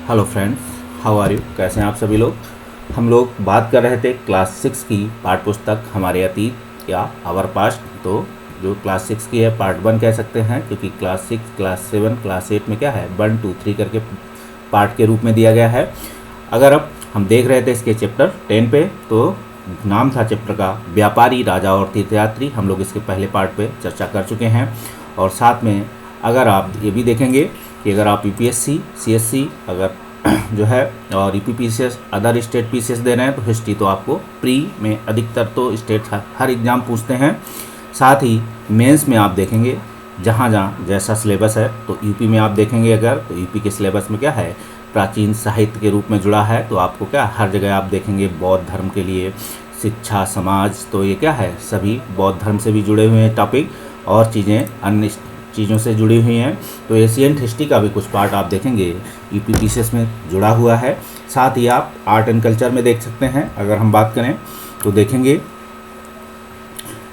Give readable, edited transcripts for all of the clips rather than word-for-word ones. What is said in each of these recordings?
Hello friends, how are you? कैसे हैं आप सभी लोग? हम लोग बात कर रहे थे क्लास 6 की पाठ्य पुस्तक हमारे अतीत या आवर पास्ट। तो जो क्लास 6 की है पार्ट 1 कह सकते हैं, क्योंकि क्लास 6, क्लास 7, क्लास 8 में क्या है 1, 2, 3 करके पार्ट के रूप में दिया गया है। अगर अब हम देख रहे थे इसके चैप्टर 10 पे, तो नाम था चैप्टर का व्यापारी, राजा और तीर्थयात्री। हम लोग इसके पहले पार्ट पे चर्चा कर चुके हैं। और साथ में अगर आप ये भी देखेंगे कि अगर आप यूपीएससी, सीएससी अगर जो है और यूपीपीसीएस अदर स्टेट पीसीएस दे रहे हैं तो हिस्ट्री तो आपको प्री में अधिकतर तो स्टेट हर एग्ज़ाम पूछते हैं। साथ ही मेंस में आप देखेंगे जहाँ जहाँ जैसा सिलेबस है, तो यूपी में आप देखेंगे अगर तो यूपी के सिलेबस में क्या है प्राचीन साहित्य के रूप में जुड़ा है। तो आपको क्या हर जगह आप देखेंगे बौद्ध धर्म के लिए शिक्षा, समाज, तो ये क्या है सभी बौद्ध धर्म से भी जुड़े हुए हैं टॉपिक और चीज़ें अन्य चीज़ों से जुड़ी हुई हैं। तो एशियंट हिस्ट्री का भी कुछ पार्ट आप देखेंगे यूपीपीसीएस में जुड़ा हुआ है। साथ ही आप आर्ट एंड कल्चर में देख सकते हैं। अगर हम बात करें तो देखेंगे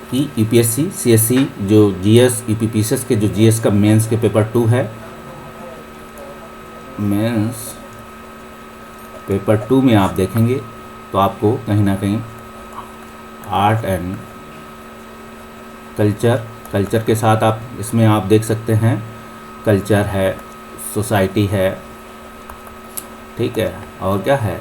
कि यूपीएससी, सीएससी जो जीएस, यूपीपीसीएस के जो जीएस का मेंस के पेपर 2 है, मेंस पेपर 2 में आप देखेंगे तो आपको कहीं ना कहीं आर्ट एंड कल्चर के साथ आप इसमें आप देख सकते हैं कल्चर है, सोसाइटी है, ठीक है, और क्या है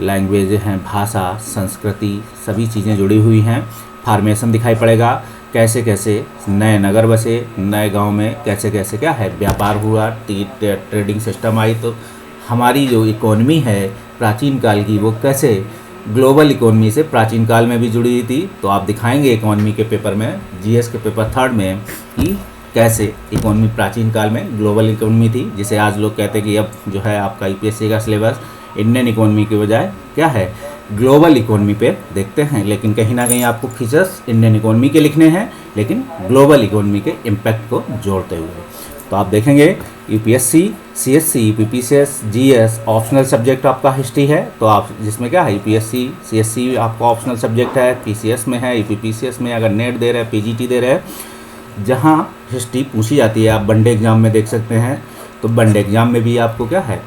लैंग्वेज हैं, भाषा, संस्कृति, सभी चीज़ें जुड़ी हुई हैं। फार्मेशन दिखाई पड़ेगा, कैसे कैसे नए नगर बसे, नए गांव में कैसे कैसे क्या है व्यापार हुआ, ट्रेडिंग सिस्टम आई। तो हमारी जो इकोनॉमी है प्राचीन काल की वो कैसे ग्लोबल इकोनॉमी से प्राचीन काल में भी जुड़ी हुई थी। तो आप दिखाएंगे इकोनॉमी के पेपर में, जीएस के पेपर 3 में कि कैसे इकोनॉमी प्राचीन काल में ग्लोबल इकोनॉमी थी, जिसे आज लोग कहते हैं कि अब जो है आपका यूपीएससी का सिलेबस इंडियन इकोनॉमी के बजाय क्या है ग्लोबल इकोनॉमी पे देखते हैं। लेकिन कहीं ना कहीं आपको फीचर्स इंडियन इकोनॉमी के लिखने हैं, लेकिन ग्लोबल इकोनॉमी के इम्पैक्ट को जोड़ते हुए। तो आप देखेंगे UPSC, CSC, UPPCS, GS optional subject आपका हिस्ट्री है। तो आप जिसमें क्या है यूपीएससी, सीएससी आपका ऑप्शनल सब्जेक्ट है, पीसीएस में है, यूपीपीसीएस में अगर नेट दे रहे हैं, पीजीटी दे रहे हैं, जहाँ हिस्ट्री पूछी जाती है। आप वनडे एग्जाम में देख सकते हैं, तो वनडे एग्जाम में भी आपको क्या है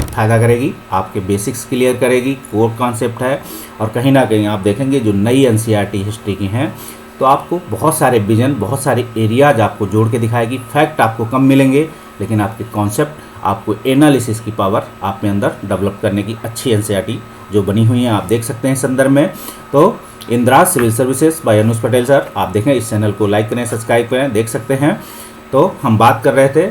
फ़ायदा करेगी, आपके बेसिक्स क्लियर करेगी, कोर कॉन्सेप्ट है। और कहीं ना कहीं आप देखेंगे जो नई एनसीईआरटी हिस्ट्री की हैं तो आपको बहुत सारे विजन, बहुत सारे एरियाज आपको जोड़ के दिखाएगी। फैक्ट आपको कम मिलेंगे, लेकिन आपके कॉन्सेप्ट, आपको एनालिसिस की पावर आप में अंदर डेवलप करने की अच्छी एनसीईआरटी जो बनी हुई है आप देख सकते हैं संदर्भ में। तो Indraj civil services by Anuj Patel sir, आप देखें इस चैनल को लाइक करें, सब्सक्राइब करें, देख सकते हैं। तो हम बात कर रहे थे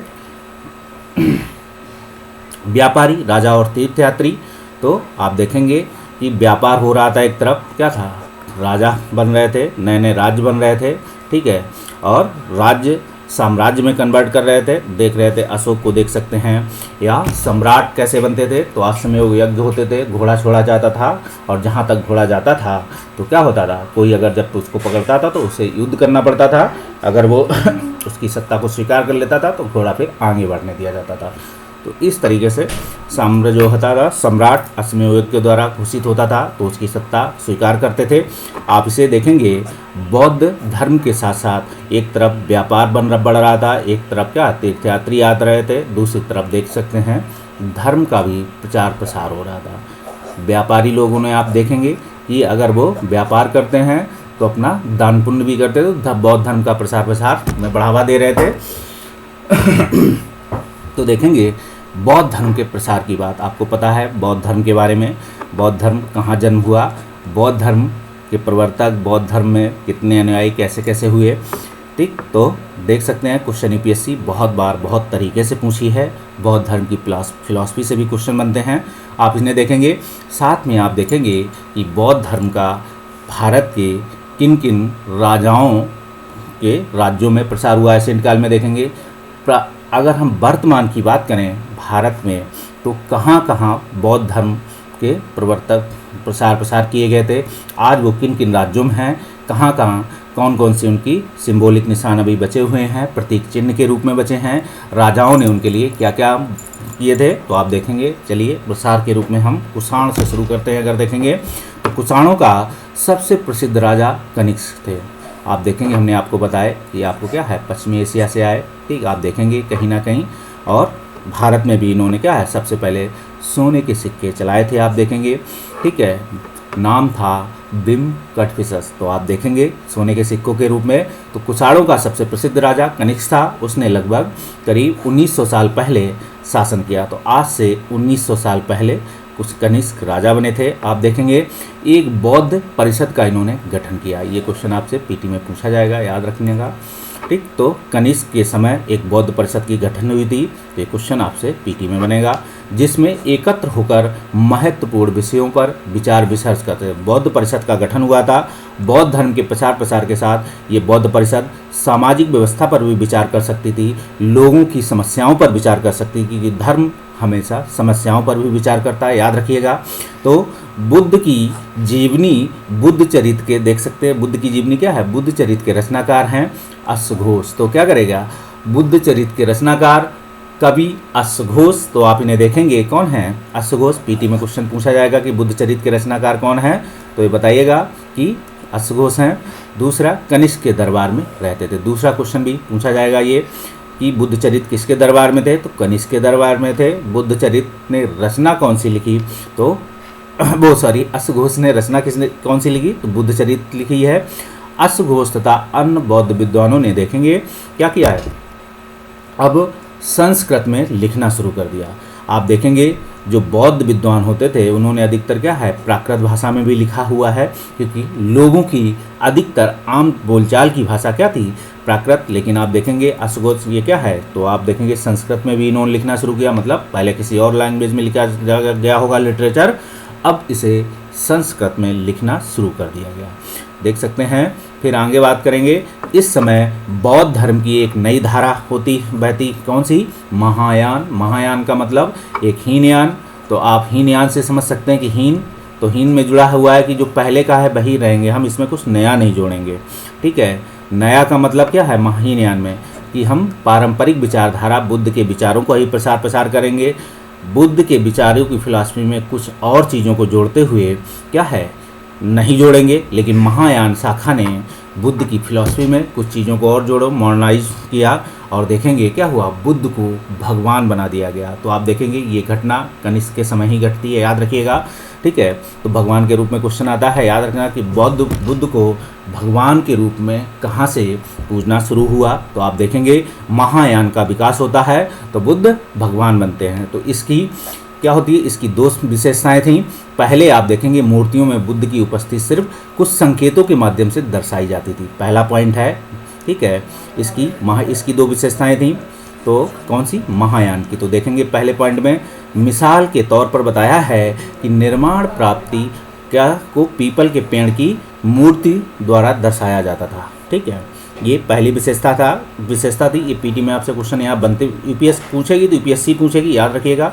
व्यापारी, राजा और तीर्थयात्री। तो आप देखेंगे कि व्यापार हो रहा था, एक तरफ क्या था राजा बन रहे थे, नए नए राज्य बन रहे थे, ठीक है, और राज्य साम्राज्य में कन्वर्ट कर रहे थे। देख रहे थे अशोक को देख सकते हैं, या सम्राट कैसे बनते थे। तो अश्वमेध यज्ञ होते थे, घोड़ा छोड़ा जाता था, और जहाँ तक घोड़ा जाता था तो क्या होता था, कोई अगर जब तो उसको पकड़ता था तो उसे युद्ध करना पड़ता था। अगर वो उसकी सत्ता को स्वीकार कर लेता था तो घोड़ा फिर आगे बढ़ने दिया जाता था। तो इस तरीके से साम्राज्य जो होता था, सम्राट अश्वमेध यज्ञ के द्वारा घोषित होता था तो उसकी सत्ता स्वीकार करते थे। आप इसे देखेंगे बौद्ध धर्म के साथ साथ एक तरफ व्यापार बढ़ रहा था, एक तरफ क्या तीर्थयात्री आ रहे थे, दूसरी तरफ देख सकते हैं धर्म का भी प्रचार प्रसार हो रहा था। व्यापारी लोगों ने आप देखेंगे कि अगर वो व्यापार करते हैं तो अपना दान पुण्य भी करते थे, तो बौद्ध धर्म का प्रसार में बढ़ावा दे रहे थे। तो देखेंगे बौद्ध धर्म के प्रसार की बात, आपको पता है बौद्ध धर्म के बारे में, बौद्ध धर्म कहाँ जन्म हुआ, बौद्ध धर्म के प्रवर्तक, बौद्ध धर्म में कितने अनुयायी कैसे कैसे हुए, ठीक। तो देख सकते हैं क्वेश्चन यूपीएससी बहुत बार बहुत तरीके से पूछी है। बौद्ध धर्म की फिलॉसफी से भी क्वेश्चन बनते हैं, आप इन्हें देखेंगे। साथ में आप देखेंगे कि बौद्ध धर्म का भारत के किन किन राजाओं के राज्यों में प्रसार हुआ है एशियंट काल में देखेंगे। अगर हम वर्तमान की बात करें भारत में, तो कहाँ कहाँ बौद्ध धर्म के प्रवर्तक प्रसार किए गए थे, आज वो किन किन राज्यों में हैं, कहाँ कहाँ कौन कौन से उनकी सिंबॉलिक निशान अभी बचे हुए हैं, प्रतीक चिन्ह के रूप में बचे हैं, राजाओं ने उनके लिए क्या क्या किए थे। तो आप देखेंगे, चलिए प्रसार के रूप में हम कुषाण से शुरू करते हैं। अगर देखेंगे तो कुषाणों का सबसे प्रसिद्ध राजा कनिष्क थे। आप देखेंगे हमने आपको बताया कि आपको क्या है पश्चिमी एशिया से आए, ठीक। आप देखेंगे कहीं ना कहीं, और भारत में भी इन्होंने क्या है सबसे पहले सोने के सिक्के चलाए थे, आप देखेंगे। ठीक है, नाम था बिम कटफिसस। तो आप देखेंगे सोने के सिक्कों के रूप में। तो कुषाणों का सबसे प्रसिद्ध राजा कनिष्क था, उसने लगभग करीब 1900 साल पहले शासन किया। तो आज से 1900 साल पहले कुछ कनिष्क राजा बने थे। आप देखेंगे एक बौद्ध परिषद का इन्होंने गठन किया। ये क्वेश्चन आपसे पीटी में पूछा जाएगा, याद रखने का। ठीक, तो कनिष्क के समय एक बौद्ध परिषद की गठन हुई थी। ये क्वेश्चन आपसे पीटी में बनेगा, जिसमें एकत्र होकर महत्वपूर्ण विषयों पर विचार विमर्श करते थे। बौद्ध परिषद का गठन हुआ था। बौद्ध धर्म के प्रचार प्रसार के साथ ये बौद्ध परिषद सामाजिक व्यवस्था पर भी विचार कर सकती थी, लोगों की समस्याओं पर विचार कर सकती थी, क्योंकि धर्म हमेशा समस्याओं पर भी विचार करता है, याद रखिएगा। तो बुद्ध की जीवनी, बुद्ध चरित्र के देख सकते हैं, बुद्ध की जीवनी क्या है, बुद्ध चरित्र के रचनाकार हैं अश्वघोष। तो क्या करेगा, बुद्ध चरित्र के रचनाकार कवि अश्वघोष। तो आप इन्हें देखेंगे कौन है, अश्वघोष। पीटी में क्वेश्चन पूछा जाएगा कि बुद्ध चरित्र के रचनाकार कौन है, तो ये बताइएगा कि अश्वघोष हैं। दूसरा, कनिष्क के दरबार में रहते थे। दूसरा क्वेश्चन भी पूछा जाएगा ये कि बुद्ध चरित्र किसके दरबार में थे, तो कनिष्क के दरबार में थे। बुद्ध चरित्र ने रचना कौन सी लिखी, तो वो सॉरी अश्वघोष ने रचना किसने कौन सी लिखी, तो बुद्ध चरित्र लिखी है। अश्वघोष तथा अन्य बौद्ध विद्वानों ने देखेंगे क्या किया है, अब संस्कृत में लिखना शुरू कर दिया। आप देखेंगे जो बौद्ध विद्वान होते थे उन्होंने अधिकतर क्या है प्राकृत भाषा में भी लिखा हुआ है, क्योंकि लोगों की अधिकतर आम बोलचाल की भाषा क्या थी, प्राकृत। लेकिन आप देखेंगे अश्वघोष ये क्या है, तो आप देखेंगे संस्कृत में भी इन्होंने लिखना शुरू किया। मतलब पहले किसी और लैंग्वेज में लिखा गया होगा लिटरेचर, अब इसे संस्कृत में लिखना शुरू कर दिया गया, देख सकते हैं। फिर आगे बात करेंगे, इस समय बौद्ध धर्म की एक नई धारा होती बहती, कौन सी, महायान। महायान का मतलब एक हीनयान। तो आप हीनयान से समझ सकते हैं कि हीन, तो हीन में जुड़ा हुआ है कि जो पहले का है वही रहेंगे, हम इसमें कुछ नया नहीं जोड़ेंगे। ठीक है, नया का मतलब क्या है हीनयान में, कि हम पारंपरिक विचारधारा बुद्ध के विचारों को ही प्रसार करेंगे। बुद्ध के विचारों की फिलॉसफी में कुछ और चीज़ों को जोड़ते हुए क्या है नहीं जोड़ेंगे। लेकिन महायान शाखा ने बुद्ध की फिलॉसफी में कुछ चीज़ों को और जोड़ो, मॉडर्नाइज किया, और देखेंगे क्या हुआ, बुद्ध को भगवान बना दिया गया। तो आप देखेंगे ये घटना कनिष्क के समय ही घटती है, याद रखिएगा। ठीक है, तो भगवान के रूप में क्वेश्चन आता है, याद रखना कि बुद्ध को भगवान के रूप में कहाँ से पूजना शुरू हुआ। तो आप देखेंगे महायान का विकास होता है तो बुद्ध भगवान बनते हैं। तो इसकी क्या होती है, इसकी दो विशेषताएं थीं। पहले आप देखेंगे मूर्तियों में बुद्ध की उपस्थिति सिर्फ कुछ संकेतों के माध्यम से दर्शाई जाती थी, पहला पॉइंट है। ठीक है, इसकी दो विशेषताएं थीं, तो कौन सी, महायान की। तो देखेंगे पहले पॉइंट में मिसाल के तौर पर बताया है कि निर्माण प्राप्ति क्या को पीपल के पेड़ की मूर्ति द्वारा दर्शाया जाता था। ठीक है, ये पहली विशेषता थी। ये पीटी में आपसे क्वेश्चन यहाँ बनते, यूपीएस पूछेगी तो यूपीएससी पूछेगी, याद रखिएगा,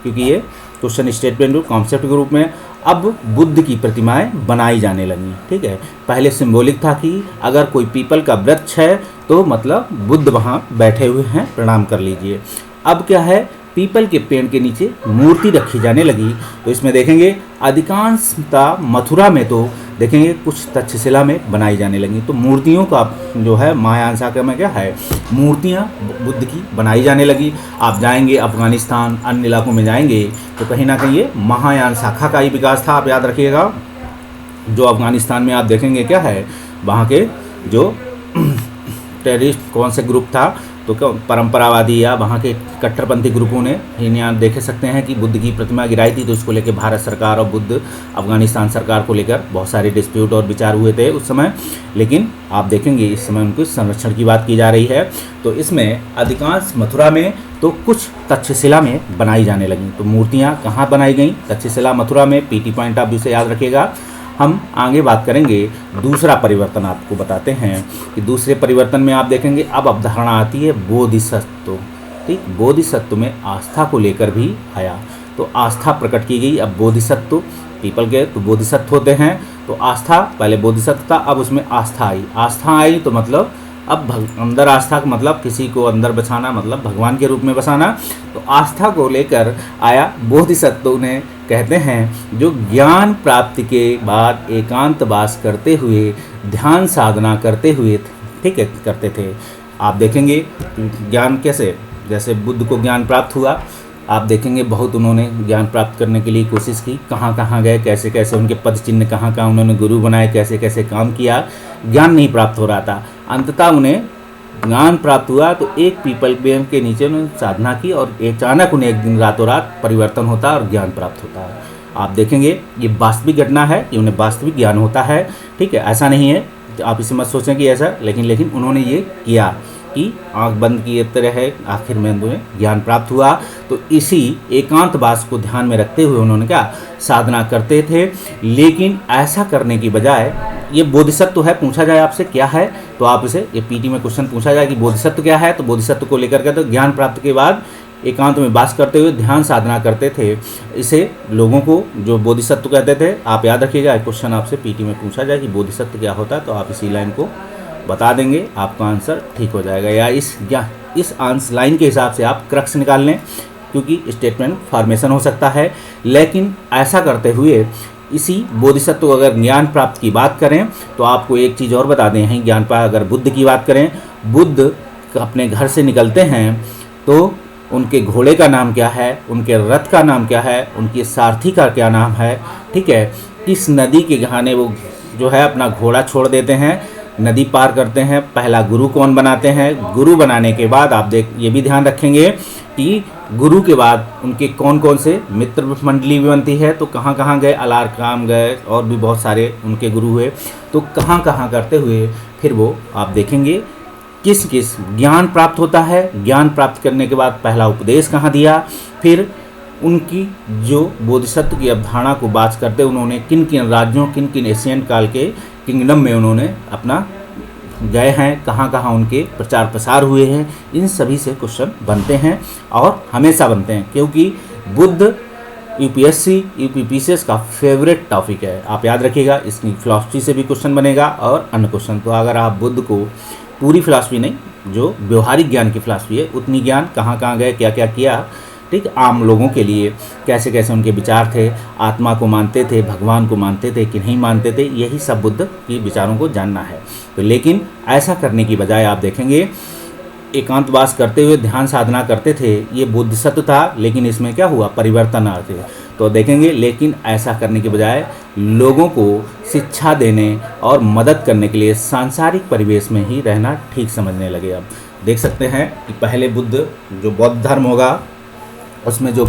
क्योंकि ये क्वेश्चन स्टेटमेंट कॉन्सेप्ट के रूप में। अब बुद्ध की प्रतिमाएं बनाई जाने लगी। ठीक है, पहले सिंबॉलिक था कि अगर कोई पीपल का वृक्ष है तो मतलब बुद्ध वहाँ बैठे हुए हैं, प्रणाम कर लीजिए। अब क्या है, पीपल के पेड़ के नीचे मूर्ति रखी जाने लगी। तो इसमें देखेंगे अधिकांशता मथुरा में तो देखेंगे कुछ तक्षशिला में बनाई जाने लगी। तो मूर्तियों का जो है महायान शाखा में क्या है, मूर्तियां बुद्ध की बनाई जाने लगी। आप जाएंगे अफगानिस्तान अन्य इलाकों में जाएंगे तो कहीं ना कहीं ये महायान शाखा का ही विकास था, आप याद रखिएगा। जो अफगानिस्तान में आप देखेंगे क्या है, वहाँ के जो टेररिस्ट कौन से ग्रुप था, तो क्या परंपरावादी या वहाँ के कट्टरपंथी ग्रुपों ने यहाँ देख सकते हैं कि बुद्ध की प्रतिमा गिराई थी। तो उसको लेकर भारत सरकार और बुद्ध अफगानिस्तान सरकार को लेकर बहुत सारे डिस्प्यूट और विचार हुए थे उस समय। लेकिन आप देखेंगे इस समय उनके संरक्षण की बात की जा रही है। तो इसमें अधिकांश मथुरा में तो कुछ तक्षशिला में बनाई जाने लगी। तो मूर्तियाँ कहाँ बनाई गई, तक्षशिला मथुरा में। पीटी पॉइंट आप इसे याद रखिएगा। हम आगे बात करेंगे, दूसरा परिवर्तन आपको बताते हैं कि दूसरे परिवर्तन में आप देखेंगे अब अवधारणा आती है बोधिसत्व। ठीक, बोधिसत्व में आस्था को लेकर भी आया, तो आस्था प्रकट की गई। अब बोधिसत्व पीपल के तो बोधिसत्व होते हैं, तो आस्था पहले बोधिसत्व था, अब उसमें आस्था आई तो मतलब अब अंदर आस्था का मतलब किसी को अंदर बसाना, मतलब भगवान के रूप में बसाना। तो आस्था को लेकर आया बोधिसत्व। उन्हें कहते हैं जो ज्ञान प्राप्ति के बाद एकांतवास करते हुए ध्यान साधना करते हुए, ठीक है, करते थे। आप देखेंगे ज्ञान कैसे, जैसे बुद्ध को ज्ञान प्राप्त हुआ, आप देखेंगे बहुत उन्होंने ज्ञान प्राप्त करने के लिए कोशिश की, कहाँ कहाँ गए, कैसे कैसे उनके पद चिन्ह कहाँ कहाँ उन्होंने गुरु बनाए, कैसे कैसे काम किया, ज्ञान नहीं प्राप्त हो रहा था। अंततः उन्हें ज्ञान प्राप्त हुआ तो एक पीपल पेड़ के नीचे उन्होंने साधना की और अचानक उन्हें एक दिन रातों रात परिवर्तन होता है और ज्ञान प्राप्त होता है। आप देखेंगे ये वास्तविक घटना है, ये उन्हें वास्तविक ज्ञान होता है। ठीक है, ऐसा नहीं है, आप इसे मत सोचें कि ऐसा, लेकिन उन्होंने ये किया कि आंख बंद किए तरह है, आखिर में उन्हें ज्ञान प्राप्त हुआ। तो इसी एकांतवास को ध्यान में रखते हुए उन्होंने क्या साधना करते थे। लेकिन ऐसा करने की बजाय, ये बोधिसत्व है, पूछा जाए आपसे क्या है तो आप इसे, ये पीटी में क्वेश्चन पूछा जाए कि बोधिसत्व क्या है, तो बोधिसत्व को लेकर के तो ज्ञान प्राप्त के बाद एकांत में वास करते हुए ध्यान साधना करते थे। इसे लोगों को जो बोधिसत्व कहते थे, आप याद रखिएगा, क्वेश्चन आपसे पीटी में पूछा जाए कि बोधिसत्व क्या होता है तो आप इसी लाइन को बता देंगे, आपका आंसर ठीक हो जाएगा। या इस आंसर लाइन के हिसाब से आप क्रक्स निकाल लें, क्योंकि स्टेटमेंट फॉर्मेशन हो सकता है। लेकिन ऐसा करते हुए इसी बोधिसत्व, अगर ज्ञान प्राप्त की बात करें तो आपको एक चीज़ और बता दें हैं, ज्ञान प्राप्त अगर बुद्ध की बात करें, बुद्ध अपने घर से निकलते हैं तो उनके घोड़े का नाम क्या है, उनके रथ का नाम क्या है, उनके सारथी का क्या नाम है। ठीक है, किस नदी के घाने वो जो है अपना घोड़ा छोड़ देते हैं, नदी पार करते हैं, पहला गुरु कौन बनाते हैं, गुरु बनाने के बाद आप ये भी ध्यान रखेंगे कि गुरु के बाद उनके कौन कौन से मित्र मंडली भी बनती है, तो कहाँ कहाँ गए, अलारकाम गए और भी बहुत सारे उनके गुरु हुए, तो कहाँ कहाँ करते हुए फिर वो आप देखेंगे किस किस ज्ञान प्राप्त होता है। ज्ञान प्राप्त करने के बाद पहला उपदेश कहाँ दिया, फिर उनकी जो बोधिसत्व की अवधारणा को बात करते उन्होंने किन किन राज्यों, किन किन एशियन काल के किंगडम में उन्होंने अपना गए हैं, कहाँ कहाँ उनके प्रचार प्रसार हुए हैं, इन सभी से क्वेश्चन बनते हैं और हमेशा बनते हैं, क्योंकि बुद्ध यूपीएससी यूपीपीसीएस का फेवरेट टॉपिक है। आप याद रखिएगा, इसकी फिलॉसफी से भी क्वेश्चन बनेगा और अन्य क्वेश्चन। तो अगर आप बुद्ध को पूरी फिलॉसफी नहीं, जो व्यवहारिक ज्ञान की फिलॉसफी है, उतनी ज्ञान कहाँ कहाँ गए, क्या क्या किया, ठीक, आम लोगों के लिए कैसे कैसे उनके विचार थे, आत्मा को मानते थे, भगवान को मानते थे कि नहीं मानते थे, यही सब बुद्ध के विचारों को जानना है। तो लेकिन ऐसा करने की बजाय आप देखेंगे एकांतवास करते हुए ध्यान साधना करते थे, ये बोधिसत्व था, लेकिन इसमें क्या हुआ, परिवर्तन आते। तो देखेंगे, लेकिन ऐसा करने के बजाय लोगों को शिक्षा देने और मदद करने के लिए सांसारिक परिवेश में ही रहना ठीक समझने लगे। अब देख सकते हैं कि पहले बुद्ध जो बौद्ध धर्म होगा उसमें जो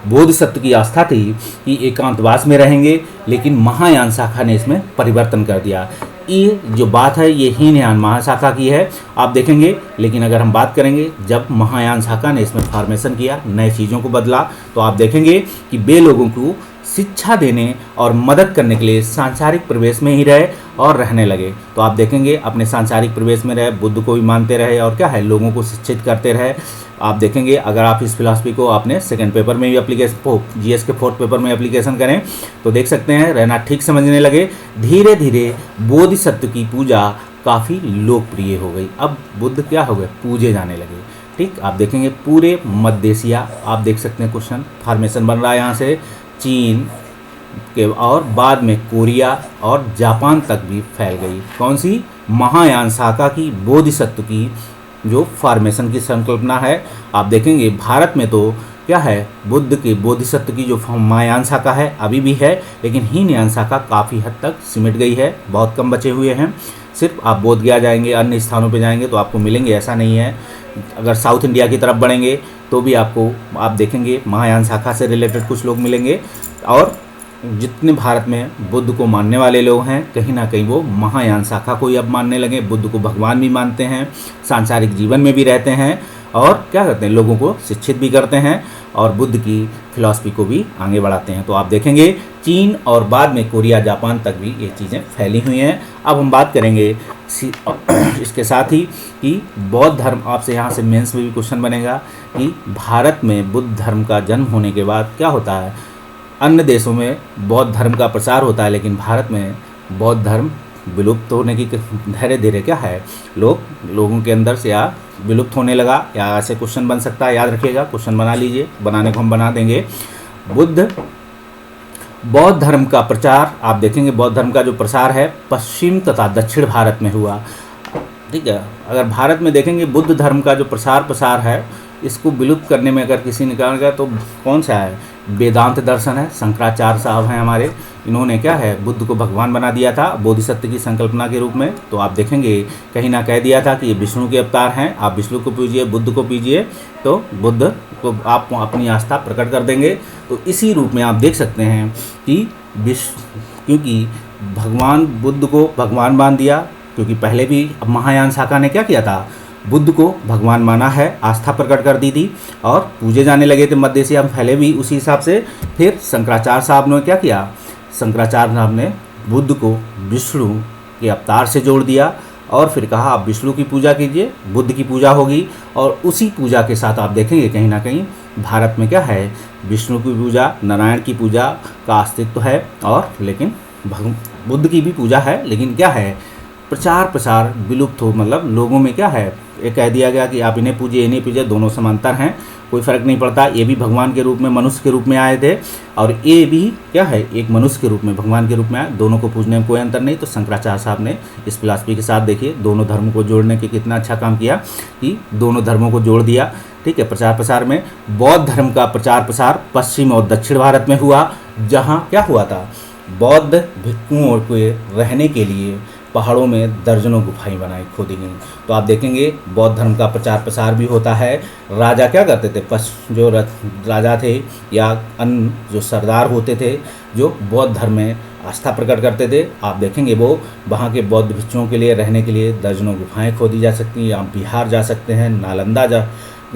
बोधिसत्व की आस्था थी कि एकांतवास में रहेंगे, लेकिन महायान शाखा ने इसमें परिवर्तन कर दिया। ये जो बात है ये हीनयान महाशाखा की है, आप देखेंगे। लेकिन अगर हम बात करेंगे जब महायान शाखा ने इसमें फॉर्मेशन किया, नए चीज़ों को बदला, तो आप देखेंगे कि वे लोगों को शिक्षा देने और मदद करने के लिए सांसारिक प्रवेश में ही रहे और रहने लगे। तो आप देखेंगे अपने सांसारिक प्रवेश में रहे, बुद्ध को भी मानते रहे और क्या है, लोगों को शिक्षित करते रहे। आप देखेंगे अगर आप इस फिलॉसफी को आपने सेकंड पेपर में भी एप्लीकेशन, जीएस के फोर्थ पेपर में एप्लीकेशन करें तो देख सकते हैं रहना ठीक समझने लगे। धीरे धीरे बोधिसत्व की पूजा काफ़ी लोकप्रिय हो गई। अब बुद्ध क्या हो गए, पूजे जाने लगे। ठीक, आप देखेंगे पूरे मध्य एशिया, आप देख सकते हैं क्वेश्चन फॉर्मेशन बन रहा है यहाँ से, चीन के और बाद में कोरिया और जापान तक भी फैल गई। कौन सी, महायान शाखा की बोधिसत्व की जो फॉर्मेशन की संकल्पना है। आप देखेंगे भारत में तो क्या है, बुद्ध के बोधिसत्व की जो महायान शाखा है अभी भी है, लेकिन हीनयान शाखा काफ़ी हद तक सिमट गई है, बहुत कम बचे हुए हैं। सिर्फ आप बोध गया जाएंगे, अन्य स्थानों पे जाएंगे तो आपको मिलेंगे, ऐसा नहीं है। अगर साउथ इंडिया की तरफ बढ़ेंगे तो भी आपको, आप देखेंगे महायान शाखा से रिलेटेड कुछ लोग मिलेंगे। और जितने भारत में बुद्ध को मानने वाले लोग हैं, कहीं ना कहीं वो महायान शाखा को ही अब मानने लगे, बुद्ध को भगवान भी मानते हैं, सांसारिक जीवन में भी रहते हैं और क्या करते हैं, लोगों को शिक्षित भी करते हैं और बुद्ध की फिलॉसफी को भी आगे बढ़ाते हैं। तो आप देखेंगे चीन और बाद में कोरिया, जापान तक भी ये चीज़ें फैली हुई हैं। अब हम बात करेंगे इसके साथ ही कि बौद्ध धर्म, आपसे यहाँ से मेंस में भी क्वेश्चन बनेगा कि भारत में बुद्ध धर्म का जन्म होने के बाद क्या होता है, अन्य देशों में बौद्ध धर्म का प्रसार होता है, लेकिन भारत में बौद्ध धर्म विलुप्त होने की धीरे धीरे क्या है, लोगों के अंदर से या विलुप्त होने लगा, या ऐसे क्वेश्चन बन सकता है। याद रखिएगा, क्वेश्चन बना लीजिए, बनाने को हम बना देंगे। बौद्ध धर्म का प्रचार, आप देखेंगे बौद्ध धर्म का जो प्रसार है पश्चिम तथा दक्षिण भारत में हुआ। ठीक है। अगर भारत में देखेंगे बुद्ध धर्म का जो प्रसार प्रसार है, इसको विलुप्त करने में अगर किसी ने कहा गया तो कौन सा है? वेदांत दर्शन है। शंकराचार्य साहब हैं हमारे, इन्होंने क्या है, बुद्ध को भगवान बना दिया था बोधिसत्व की संकल्पना के रूप में। तो आप देखेंगे कहीं ना कह दिया था कि ये विष्णु के अवतार हैं, आप विष्णु को पूजिए, बुद्ध को पूजिए, तो बुद्ध को आप अपनी आस्था प्रकट कर देंगे। तो इसी रूप में आप देख सकते हैं कि क्योंकि भगवान बुद्ध को भगवान मान दिया, क्योंकि पहले भी महायान शाखा ने क्या किया था, बुद्ध को भगवान माना है, आस्था प्रकट कर दी थी और पूजे जाने लगे थे मध्य एशिया में पहले भी उसी हिसाब से। फिर शंकराचार्य साहब ने क्या किया, शंकराचार्य साहब ने बुद्ध को विष्णु के अवतार से जोड़ दिया और फिर कहा आप विष्णु की पूजा कीजिए, बुद्ध की पूजा होगी। और उसी पूजा के साथ आप देखेंगे कहीं ना कहीं भारत में क्या है, विष्णु की पूजा, नारायण की पूजा का अस्तित्व है, और लेकिन बुद्ध की भी पूजा है, लेकिन क्या है, प्रचार प्रसार विलुप्त हो, मतलब लोगों में क्या है, ये कह दिया गया कि आप इन्हें पूजिए इन्हें पूजिए, दोनों समांतर हैं, कोई फ़र्क नहीं पड़ता। ये भी भगवान के रूप में, मनुष्य के रूप में आए थे, और ये भी क्या है, एक मनुष्य के रूप में, भगवान के रूप में आए, दोनों को पूजने में कोई अंतर नहीं। तो शंकराचार्य साहब ने इस फिलॉसफी के साथ देखिए दोनों धर्मों को जोड़ने के कितना अच्छा काम किया कि दोनों धर्मों को जोड़ दिया। ठीक है। प्रचार प्रसार में बौद्ध धर्म का प्रचार प्रसार पश्चिम और दक्षिण भारत में हुआ, जहाँ क्या हुआ था, बौद्ध भिक्षुओं के रहने के लिए पहाड़ों में दर्जनों गुफाएं बनाई, खोदी गई। तो आप देखेंगे बौद्ध धर्म का प्रचार प्रसार भी होता है। राजा क्या करते थे, जो राजा थे या अन्य जो सरदार होते थे जो बौद्ध धर्म में आस्था प्रकट करते थे, आप देखेंगे वो वहाँ के बौद्ध भिक्षुओं के लिए रहने के लिए दर्जनों गुफाएं खोदी जा सकती हैं। आप बिहार जा सकते हैं, नालंदा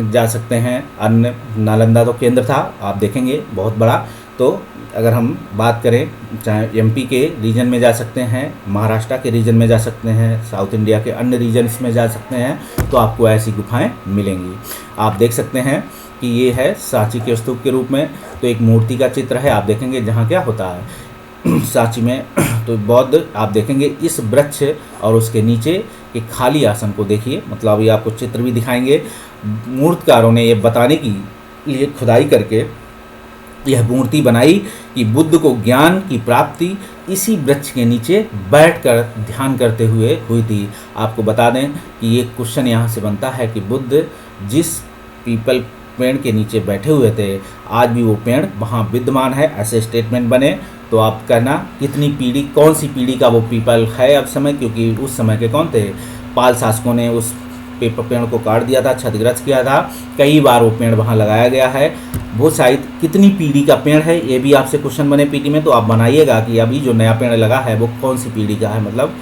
जा सकते हैं, अन्य नालंदा तो केंद्र था, आप देखेंगे बहुत बड़ा। तो अगर हम बात करें, चाहे एमपी के रीजन में जा सकते हैं, महाराष्ट्र के रीजन में जा सकते हैं, साउथ इंडिया के अन्य रीजन्स में जा सकते हैं, तो आपको ऐसी गुफाएं मिलेंगी। आप देख सकते हैं कि ये है सांची के स्तूप के रूप में, तो एक मूर्ति का चित्र है, आप देखेंगे जहाँ क्या होता है सांची में। तो बौद्ध आप देखेंगे इस वृक्ष और उसके नीचे एक खाली आसन को देखिए, मतलब ये आपको चित्र भी दिखाएंगे। मूर्तिकारों ने ये बताने की लिए खुदाई करके यह मूर्ति बनाई कि बुद्ध को ज्ञान की प्राप्ति इसी वृक्ष के नीचे बैठकर ध्यान करते हुए हुई थी। आपको बता दें कि ये क्वेश्चन यहाँ से बनता है कि बुद्ध जिस पीपल पेड़ के नीचे बैठे हुए थे, आज भी वो पेड़ वहाँ विद्यमान है, ऐसे स्टेटमेंट बने। तो आप कहना कितनी पीढ़ी, कौन सी पीढ़ी का वो पीपल है अब समय, क्योंकि उस समय के कौन थे, पाल शासकों ने उस पेड़ को काट दिया था, क्षतिग्रस्त किया था, कई बार वो पेड़ वहाँ लगाया गया है। वो शायद कितनी पीढ़ी का पेड़ है, ये भी आपसे क्वेश्चन बने पीटी में, तो आप बनाइएगा कि अभी जो नया पेड़ लगा है वो कौन सी पीढ़ी का है, मतलब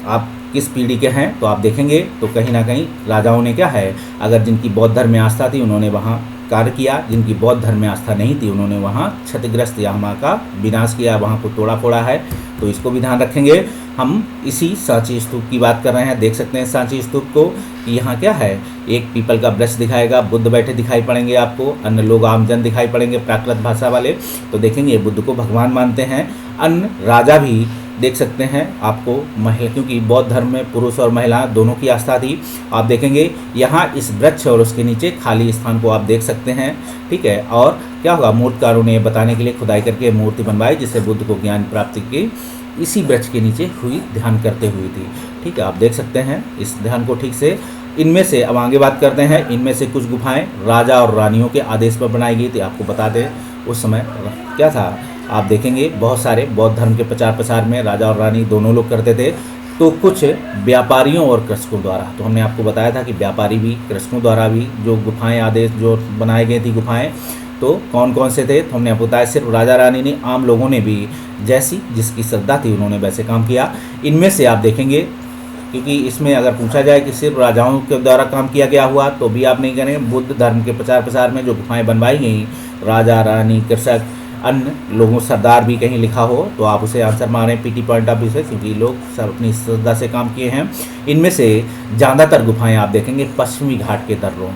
आप किस पीढ़ी के हैं। तो आप देखेंगे तो कहीं ना कहीं राजाओं ने क्या है, अगर जिनकी बौद्ध धर्म में आस्था थी उन्होंने वहाँ कार्य किया, जिनकी बौद्ध धर्म में आस्था नहीं थी उन्होंने वहाँ क्षतिग्रस्त या वहाँ का विनाश किया, वहाँ को तोड़ा फोड़ा है। तो इसको भी ध्यान रखेंगे। हम इसी सांची स्तूप की बात कर रहे हैं, देख सकते हैं सांची स्तूप को कि यहाँ क्या है, एक पीपल का वृक्ष दिखाएगा, बुद्ध बैठे दिखाई पड़ेंगे आपको, अन्य लोग आमजन दिखाई पड़ेंगे प्राकृत भाषा वाले, तो देखेंगे बुद्ध को भगवान मानते हैं। अन्य राजा भी देख सकते हैं आपको, महिला, क्योंकि बौद्ध धर्म में पुरुष और महिला दोनों की आस्था थी। आप देखेंगे यहाँ इस वृक्ष और उसके नीचे खाली स्थान को आप देख सकते हैं। ठीक है। और क्या होगा, मूर्तिकारों ने बताने के लिए खुदाई करके मूर्ति बनवाई जिससे बुद्ध को ज्ञान प्राप्ति की इसी वृक्ष के नीचे हुई, ध्यान करते हुई थी। ठीक है। आप देख सकते हैं इस ध्यान को ठीक से। इनमें से अब आगे बात करते हैं, इनमें से कुछ गुफाएं राजा और रानियों के आदेश पर बनाई गई थी। आपको बता दें उस समय क्या था, आप देखेंगे बहुत सारे बौद्ध धर्म के प्रचार प्रसार में राजा और रानी दोनों लोग करते थे। तो कुछ व्यापारियों और कृषकों द्वारा, तो हमने आपको बताया था कि व्यापारी भी, कृषकों द्वारा भी जो गुफाएं आदेश जो बनाई गई थी गुफाएं, तो कौन कौन से थे, तो हमने आपको बताया सिर्फ राजा रानी ने, आम लोगों ने भी जैसी जिसकी श्रद्धा थी उन्होंने वैसे काम किया। इनमें से आप देखेंगे, क्योंकि इसमें अगर पूछा जाए कि सिर्फ राजाओं के द्वारा काम किया गया हुआ तो भी आप नहीं करेंगे, बुद्ध धर्म के प्रचार प्रसार में जो गुफाएं बनवाई गई, राजा रानी कृषक अन्य लोगों सरदार भी कहीं लिखा हो तो आप उसे आंसर मारें पीटी पॉइंट ऑफ व्यू से, क्योंकि लोग सब अपनी श्रद्धा से काम किए हैं। इनमें से ज़्यादातर गुफाएं आप देखेंगे पश्चिमी घाट के दर्रों,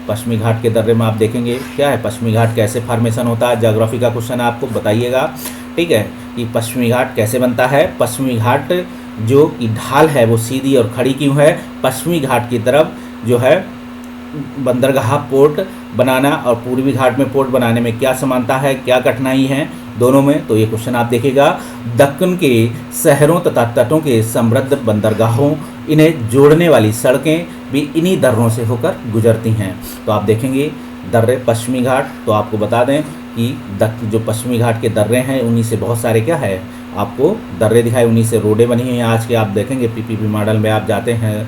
पश्चिमी घाट के दर्रे में आप देखेंगे क्या है, पश्चिमी घाट कैसे फॉर्मेशन होता है, ज्योग्राफी का क्वेश्चन आपको बताइएगा। ठीक है, कि पश्चिमी घाट कैसे बनता है। पश्चिमी घाट जो कि ढाल है वो सीधी और खड़ी क्यों है, पश्चिमी घाट की तरफ जो है बंदरगाह पोर्ट बनाना और पूर्वी घाट में पोर्ट बनाने में क्या समानता है, क्या कठिनाई है दोनों में, तो ये क्वेश्चन आप देखिएगा। दक्कन के शहरों तथा तटों के समृद्ध बंदरगाहों इन्हें जोड़ने वाली सड़कें भी इन्हीं दर्रों से होकर गुजरती हैं। तो आप देखेंगे दर्रे पश्चिमी घाट, तो आपको बता दें कि जो पश्चिमी घाट के दर्रे हैं उन्हीं से बहुत सारे क्या है आपको दर्रे दिखाए, उन्हीं से रोडें बनी हुई हैं। आज के आप देखेंगे पीपीपी मॉडल में आप जाते हैं,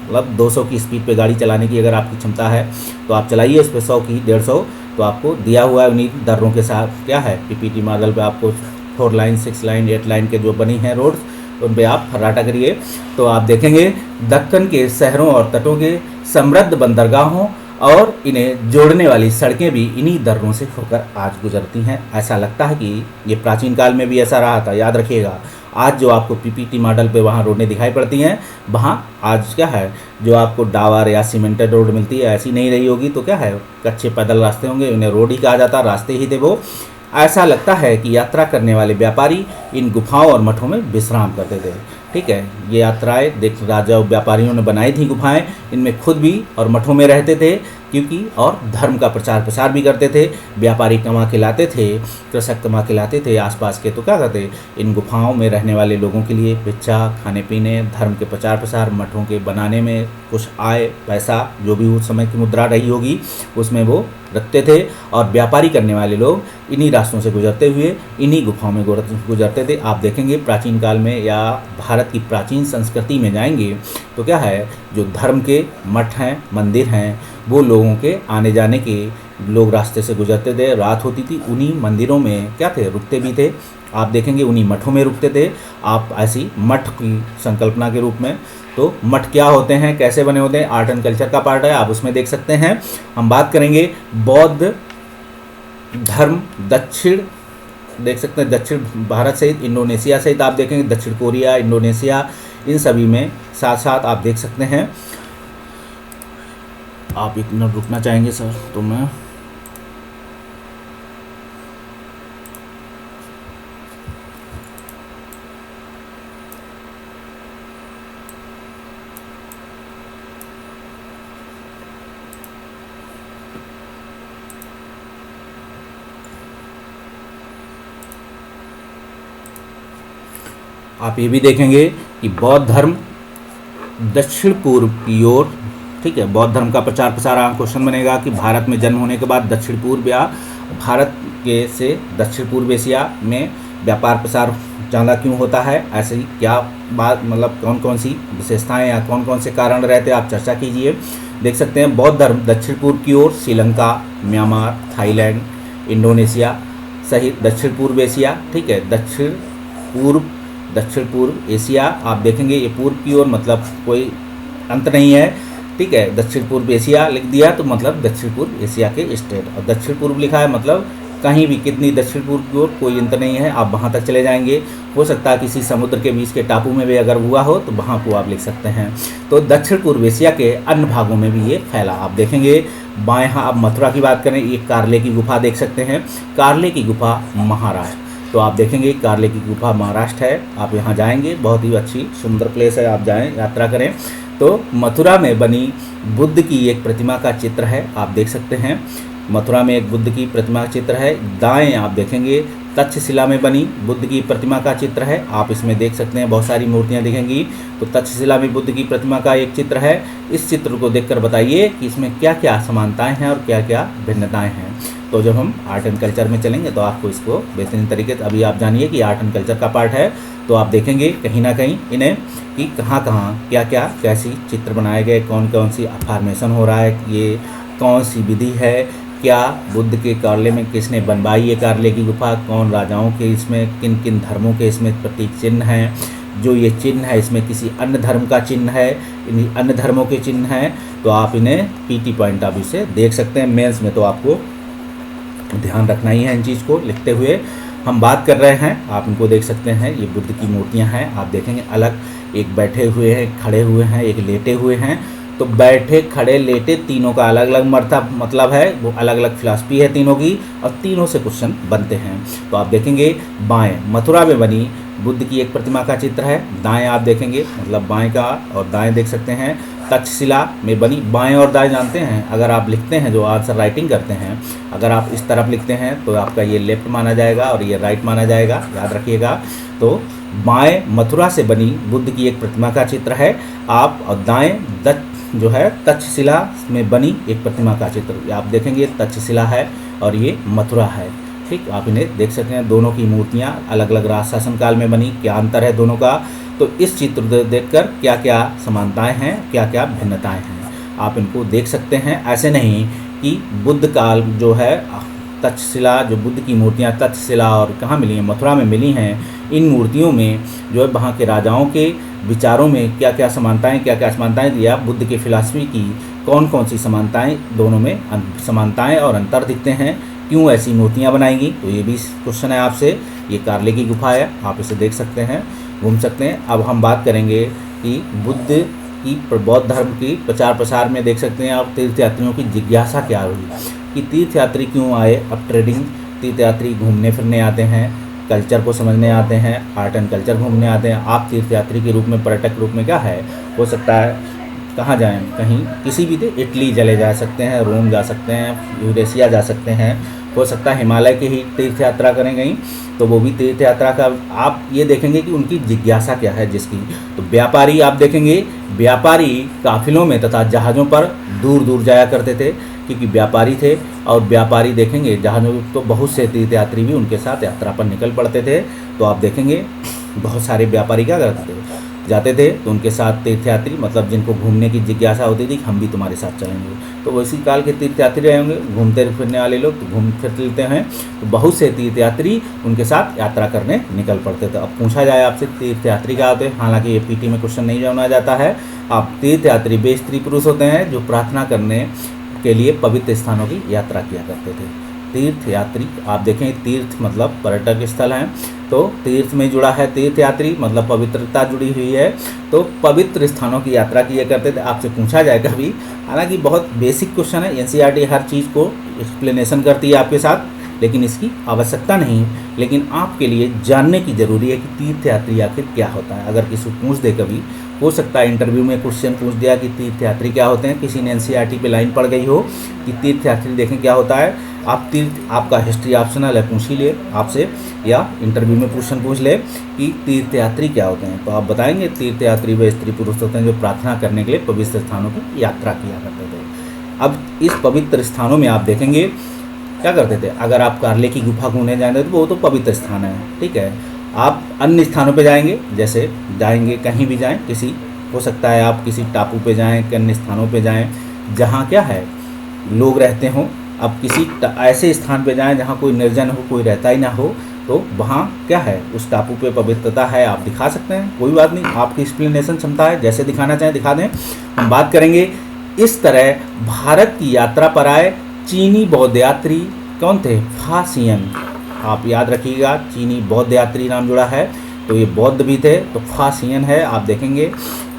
मतलब 200 की स्पीड पे गाड़ी चलाने की अगर आपकी क्षमता है तो आप चलाइए, इस पर 100 की 150 तो आपको दिया हुआ है उन्हीं दर्रों के साथ क्या है पीपीटी मॉडल पे आपको 4 लाइन 6 लाइन 8 लाइन के जो बनी हैं रोड्स उन पे आप फर्राटा करिए। तो आप देखेंगे दक्कन के शहरों और तटों के समृद्ध बंदरगाहों और इन्हें जोड़ने वाली सड़कें भी इन्हीं दर्रों से होकर आज गुजरती हैं। ऐसा लगता है कि ये प्राचीन काल में भी ऐसा रहा था। याद रखिएगा, आज जो आपको पीपीटी मॉडल पे वहाँ रोडें दिखाई पड़ती हैं, वहाँ आज क्या है जो आपको डावर या सीमेंटेड रोड मिलती है ऐसी नहीं रही होगी। तो क्या है कच्चे पैदल रास्ते होंगे, उन्हें रोड ही कहा जाता, रास्ते ही थे वो। ऐसा लगता है कि यात्रा करने वाले व्यापारी इन गुफाओं और मठों में विश्राम करते थे। ठीक है, ये यात्राएं देख राजा व्यापारियों ने बनाई थी गुफाएं, इनमें खुद भी और मठों में रहते थे क्योंकि और धर्म का प्रचार प्रसार भी करते थे। व्यापारी कमा के लाते थे, कृषक कमा के लाते थे आसपास के, तो क्या करते इन गुफाओं में रहने वाले लोगों के लिए भिक्षा, खाने पीने, धर्म के प्रचार प्रसार, मठों के बनाने में कुछ आय पैसा जो भी उस समय की मुद्रा रही होगी उसमें वो रखते थे। और व्यापारी करने वाले लोग इन्हीं रास्तों से गुजरते हुए इन्हीं गुफाओं में गुजरते थे। आप देखेंगे प्राचीन काल में या भारत की प्राचीन संस्कृति में जाएंगे तो क्या है जो धर्म के मठ हैं मंदिर हैं वो लोगों के आने जाने के लोग रास्ते से गुजरते थे। रात होती थी उन्हीं मंदिरों में क्या थे रुकते भी थे। आप देखेंगे उन्हीं मठों में रुकते थे। आप ऐसी मठ की संकल्पना के रूप में, तो मठ क्या होते हैं कैसे बने होते हैं आर्ट एंड कल्चर का पार्ट है, आप उसमें देख सकते हैं। हम बात करेंगे बौद्ध धर्म दक्षिण, देख सकते हैं दक्षिण भारत सहित इंडोनेशिया सहित आप देखेंगे दक्षिण कोरिया इंडोनेशिया इन सभी में साथ साथ आप देख सकते हैं। आप एक मिनट रुकना चाहेंगे सर तो मैं आप ये भी देखेंगे कि बौद्ध धर्म दक्षिण पूर्व की ओर, ठीक है, बौद्ध धर्म का प्रचार प्रसार क्वेश्चन बनेगा कि भारत में जन्म होने के बाद दक्षिण पूर्व या भारत के से दक्षिण पूर्व एशिया में व्यापार प्रसार ज़्यादा क्यों होता है, ऐसे ही क्या बात मतलब कौन कौन सी विशेषताएं या कौन कौन से कारण रहते हैं आप चर्चा कीजिए। देख सकते हैं बौद्ध धर्म दक्षिण पूर्व की ओर श्रीलंका, म्यांमार, थाईलैंड, इंडोनेशिया सहित दक्षिण पूर्व एशिया, ठीक है, दक्षिण पूर्व एशिया आप देखेंगे ये पूर्व की ओर मतलब कोई अंत नहीं है, ठीक है, दक्षिण पूर्व एशिया लिख दिया तो मतलब दक्षिण पूर्व एशिया के स्टेट, और दक्षिण पूर्व लिखा है मतलब कहीं भी कितनी दक्षिण पूर्व की ओर कोई अंत नहीं है, आप वहाँ तक चले जाएंगे। हो सकता है किसी समुद्र के बीच के टापू में भी अगर हुआ हो तो वहाँ को आप लिख सकते हैं। तो दक्षिण पूर्व एशिया के अन्य भागों में भी ये फैला। आप देखेंगे बाएँ यहाँ आप मथुरा की बात करें, ये कारले की गुफा देख सकते हैं, कारले की गुफा महाराष्ट्र, तो आप देखेंगे कारले की गुफा महाराष्ट्र है। आप यहाँ जाएंगे, बहुत ही अच्छी सुंदर प्लेस है, आप जाएं यात्रा करें। तो मथुरा में बनी बुद्ध की एक प्रतिमा का चित्र है, आप देख सकते हैं, मथुरा में एक बुद्ध की प्रतिमा का चित्र है। दाएं आप देखेंगे तक्षशिला में बनी बुद्ध की प्रतिमा का चित्र है, आप इसमें देख सकते हैं बहुत सारी मूर्तियां दिखेंगी। तो तक्षशिला में बुद्ध की प्रतिमा का एक चित्र है। इस चित्र को देखकर बताइए कि इसमें क्या क्या समानताएं हैं और क्या क्या भिन्नताएं हैं। तो जब हम आर्ट एंड कल्चर में चलेंगे तो आपको इसको बेहतरीन तरीके से, अभी आप जानिए कि आर्ट एंड कल्चर का पार्ट है, तो आप देखेंगे कहीं ना कहीं इन्हें कि कहाँ कहाँ क्या क्या कैसी चित्र बनाए गए, कौन कौन सी फॉर्मेशन हो रहा है, ये कौन सी विधि है, क्या बुद्ध के कारले में किसने बनवाई ये कारले की गुफा, कौन राजाओं के इसमें किन किन धर्मों के इसमें प्रतीक चिन्ह हैं, जो ये चिन्ह है इसमें किसी अन्य धर्म का चिन्ह है, इन अन्य धर्मों के चिन्ह हैं। तो आप इन्हें पीटी पॉइंट ऑफ व्यू से देख सकते हैं। मेंस में तो आपको ध्यान रखना ही है इन चीज़ को लिखते हुए। हम बात कर रहे हैं, आप इनको देख सकते हैं, ये बुद्ध की मूर्तियां हैं, आप देखेंगे अलग, एक बैठे हुए हैं, खड़े हुए हैं, एक लेटे हुए हैं। तो बैठे खड़े लेटे तीनों का अलग अलग मतलब है, वो अलग अलग फिलॉसफी है तीनों की, और तीनों से क्वेश्चन बनते हैं। तो आप देखेंगे बाएं मथुरा में बनी बुद्ध की एक प्रतिमा का चित्र है, दाएं आप देखेंगे मतलब बाएं का, और दाएं देख सकते हैं तक्षशिला में बनी। बाएं और दाएं जानते हैं, अगर आप लिखते हैं जो आंसर राइटिंग करते हैं, अगर आप इस तरफ लिखते हैं तो आपका ये लेफ्ट माना जाएगा और ये राइट माना जाएगा, याद रखिएगा। तो बाएं मथुरा से बनी बुद्ध की एक प्रतिमा का चित्र है आप, और दाएं जो है तक्षशिला में बनी एक प्रतिमा का चित्र आप देखेंगे, तक्षशिला है और ये मथुरा है। ठीक, आप इन्हें देख सकते हैं, दोनों की मूर्तियां अलग अलग राज शासन काल में बनी, क्या अंतर है दोनों का। तो इस चित्र देखकर क्या क्या समानताएं हैं, क्या क्या भिन्नताएं हैं, आप इनको देख सकते हैं। ऐसे नहीं कि बुद्ध काल जो है तक्षशिला, जो बुद्ध की मूर्तियां तक्षशिला और कहाँ मिली हैं, मथुरा में मिली हैं, इन मूर्तियों में जो है वहाँ के राजाओं के विचारों में क्या क्या समानताएं, क्या क्या असमानताएं दिया, बुद्ध की फिलॉसफी की कौन कौन सी समानताएं, दोनों में समानताएं और अंतर दिखते हैं, क्यों ऐसी मूर्तियां बनाएंगी। तो ये भी क्वेश्चन है आपसे। ये कार्ले की गुफा है, आप इसे देख सकते हैं, घूम सकते हैं। अब हम बात करेंगे कि बुद्ध की बौद्ध धर्म की प्रचार प्रसार में देख सकते हैं आप तीर्थयात्रियों की जिज्ञासा क्या हुई कि तीर्थयात्री क्यों आए। अब ट्रेडिंग तीर्थयात्री घूमने फिरने आते हैं, कल्चर को समझने आते हैं, आर्ट एंड कल्चर घूमने आते हैं। आप तीर्थयात्री के रूप में, पर्यटक रूप में क्या है, हो सकता है कहाँ जाएं, कहीं किसी भी इटली चले जा सकते हैं, रोम जा सकते हैं, यूरेशिया जा सकते हैं, हो सकता है हिमालय की ही तीर्थ यात्रा करें कहीं, तो वो भी तीर्थ यात्रा का आप ये देखेंगे कि उनकी जिज्ञासा क्या है जिसकी। तो व्यापारी आप देखेंगे, व्यापारी काफिलों में तथा जहाज़ों पर दूर दूर जाया करते थे क्योंकि व्यापारी थे, और व्यापारी देखेंगे जहाज़ों तो बहुत से तीर्थयात्री भी उनके साथ यात्रा पर निकल पड़ते थे। तो आप देखेंगे बहुत सारे व्यापारी क्या करते थे, जाते थे, तो उनके साथ तीर्थयात्री मतलब जिनको घूमने की जिज्ञासा होती थी हम भी तुम्हारे साथ चलेंगे, तो वैसी काल के तीर्थयात्री रहे होंगे, घूमते फिरने वाले लोग तो घूम फिर लेते हैं, तो बहुत से तीर्थयात्री उनके साथ यात्रा करने निकल पड़ते थे। अब पूछा जाए आपसे तीर्थयात्री क्या होते हैं, हालांकि ये पीटी में क्वेश्चन नहीं जाना जाता है। आप तीर्थयात्री वे स्त्री पुरुष होते हैं जो प्रार्थना करने के लिए पवित्र स्थानों की यात्रा किया करते थे। तीर्थयात्री आप देखें, तीर्थ मतलब पर्यटक स्थल हैं, तो तीर्थ में जुड़ा है तीर्थयात्री मतलब पवित्रता जुड़ी हुई है, तो पवित्र स्थानों की यात्रा किया करते थे। आपसे पूछा जाए कभी, हालांकि बहुत बेसिक क्वेश्चन है, एनसीईआरटी हर चीज़ को एक्सप्लेनेशन करती है आपके साथ, लेकिन इसकी आवश्यकता नहीं, लेकिन आपके लिए जानने की ज़रूरी है कि तीर्थयात्री आखिर क्या होता है। अगर किसी को पूछ दे कभी, हो सकता है इंटरव्यू में क्वेश्चन पूछ दिया कि तीर्थयात्री क्या होते हैं, किसी ने एनसीईआरटी पे लाइन पड़ गई हो कि तीर्थयात्री देखें क्या होता है, आप आपका हिस्ट्री ऑप्शनल है, पूछ ही ले आपसे, या इंटरव्यू में क्वेश्चन पूछ ले कि तीर्थयात्री क्या होते हैं, तो आप बताएंगे तीर्थयात्री वे स्त्री पुरुष होते हैं जो प्रार्थना करने के लिए पवित्र स्थानों की यात्रा किया करते थे। अब इस पवित्र स्थानों में आप देखेंगे क्या करते थे, अगर आप कार्ले की गुफा घूमने जाएंगे तो वो तो पवित्र स्थान है, ठीक है। आप अन्य स्थानों पे जाएंगे, जैसे जाएंगे कहीं भी जाएं, किसी हो सकता है आप किसी टापू पे जाएं, अन्य स्थानों पे जाएं जहाँ क्या है लोग रहते हों। अब किसी ऐसे स्थान पे जाएं जहाँ कोई निर्जन हो, कोई रहता ही ना हो, तो वहाँ क्या है उस टापू पे पवित्रता है, आप दिखा सकते हैं, कोई बात नहीं, आपकी एक्सप्लेनेशन क्षमता है, जैसे दिखाना चाहें दिखा दें। हम बात करेंगे इस तरह भारत की यात्रा पर आए चीनी बौद्ध यात्री कौन थे, फासियन। आप याद रखिएगा, चीनी बौद्ध यात्री नाम जुड़ा है, तो ये बौद्ध भी थे, तो फासियन है। आप देखेंगे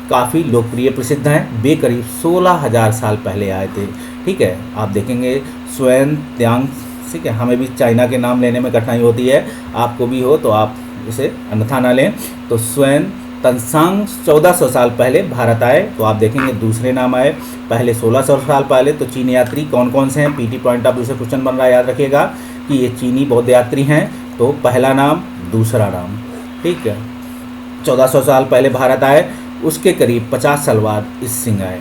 काफ़ी लोकप्रिय प्रसिद्ध हैं, वे करीब 16,000 साल पहले आए थे, ठीक है। आप देखेंगे स्वयं त्यांग, ठीक है, हमें भी चाइना के नाम लेने में कठिनाई होती है, आपको भी हो तो आप इसे अन्यथा ना लें। तो स्वयं तंसांग 1400 साल पहले भारत आए, तो आप देखेंगे दूसरे नाम आए, पहले 1600 साल पहले। तो चीनी यात्री कौन कौन से हैं, पीटी पॉइंट ऑफ व्यू से क्वेश्चन बन रहा है, याद रखिएगा कि ये चीनी बौद्ध यात्री हैं, तो पहला नाम दूसरा नाम, ठीक है। 1400 साल पहले भारत आए, उसके करीब 50 साल बाद इस सिंह आए।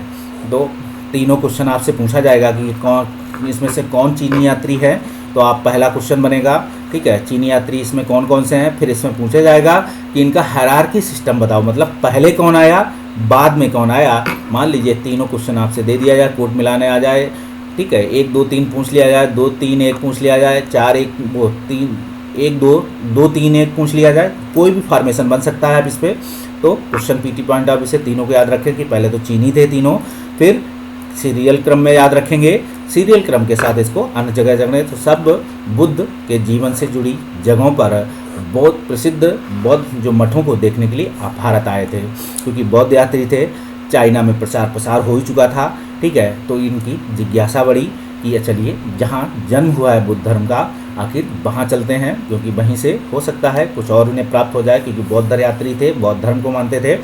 तो तीनों क्वेश्चन आपसे पूछा जाएगा कि कौन इसमें से कौन चीनी यात्री है, तो आप पहला क्वेश्चन बनेगा, ठीक है, चीनी यात्री इसमें कौन कौन से हैं। फिर इसमें पूछा जाएगा कि इनका हायरार्की सिस्टम बताओ, मतलब पहले कौन आया बाद में कौन आया। मान लीजिए तीनों क्वेश्चन आपसे दे दिया जाए, कोट मिलाने आ जाए, ठीक है, 1 2 3 पूछ लिया जाए, 2 3 1 पूछ लिया जाए, 4 1 3 1 2 2 3 1 पूछ लिया जाए, कोई भी फॉर्मेशन बन सकता है अब इस पर। तो क्वेश्चन पीटी पॉइंट आप इसे तीनों को याद रखें कि पहले तो चीनी थे तीनों, फिर सीरियल क्रम में याद रखेंगे, सीरियल क्रम के साथ इसको अन्य जगह जगह, तो सब बुद्ध के जीवन से जुड़ी जगहों पर बहुत प्रसिद्ध बौद्ध जो मठों को देखने के लिए भारत आए थे, क्योंकि बौद्ध यात्री थे, चाइना में प्रचार प्रसार हो ही चुका था, ठीक है। तो इनकी जिज्ञासा बढ़ी कि चलिए जहाँ जन्म हुआ है बुद्ध धर्म का, आखिर वहाँ चलते हैं, क्योंकि वहीं से हो सकता है कुछ और उन्हें प्राप्त हो जाए, क्योंकि बौद्ध यात्री थे, बौद्ध धर्म को मानते थे।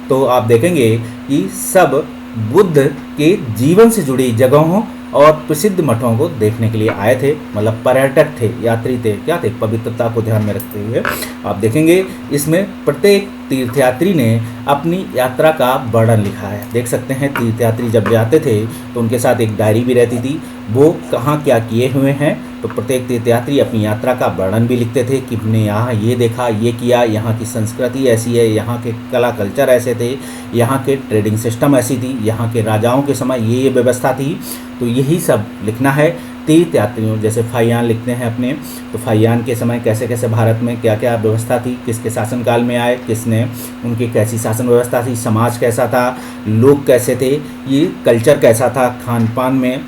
तो आप देखेंगे कि सब बुद्ध के जीवन से जुड़ी जगहों और प्रसिद्ध मठों को देखने के लिए आए थे, मतलब पर्यटक थे, यात्री थे, क्या थे, पवित्रता को ध्यान में रखते हुए। आप देखेंगे इसमें प्रत्येक तीर्थयात्री ने अपनी यात्रा का वर्णन लिखा है। देख सकते हैं तीर्थयात्री जब जाते थे तो उनके साथ एक डायरी भी रहती थी, वो कहाँ क्या किए हुए हैं। तो प्रत्येक तीर्थयात्री अपनी यात्रा का वर्णन भी लिखते थे कि हमने यहाँ ये देखा, ये किया, यहाँ की संस्कृति ऐसी है, यहाँ के कला कल्चर ऐसे थे, यहाँ के ट्रेडिंग सिस्टम ऐसी थी, यहाँ के राजाओं के समय ये व्यवस्था थी। तो यही सब लिखना है तीर्थयात्रियों। जैसे फाहियान लिखते हैं अपने, तो फाहियान के समय कैसे कैसे भारत में क्या क्या व्यवस्था थी, किसके शासनकाल में आए, किसने, उनकी कैसी शासन व्यवस्था थी, समाज कैसा था, लोग कैसे थे, ये कल्चर कैसा था, खान पान में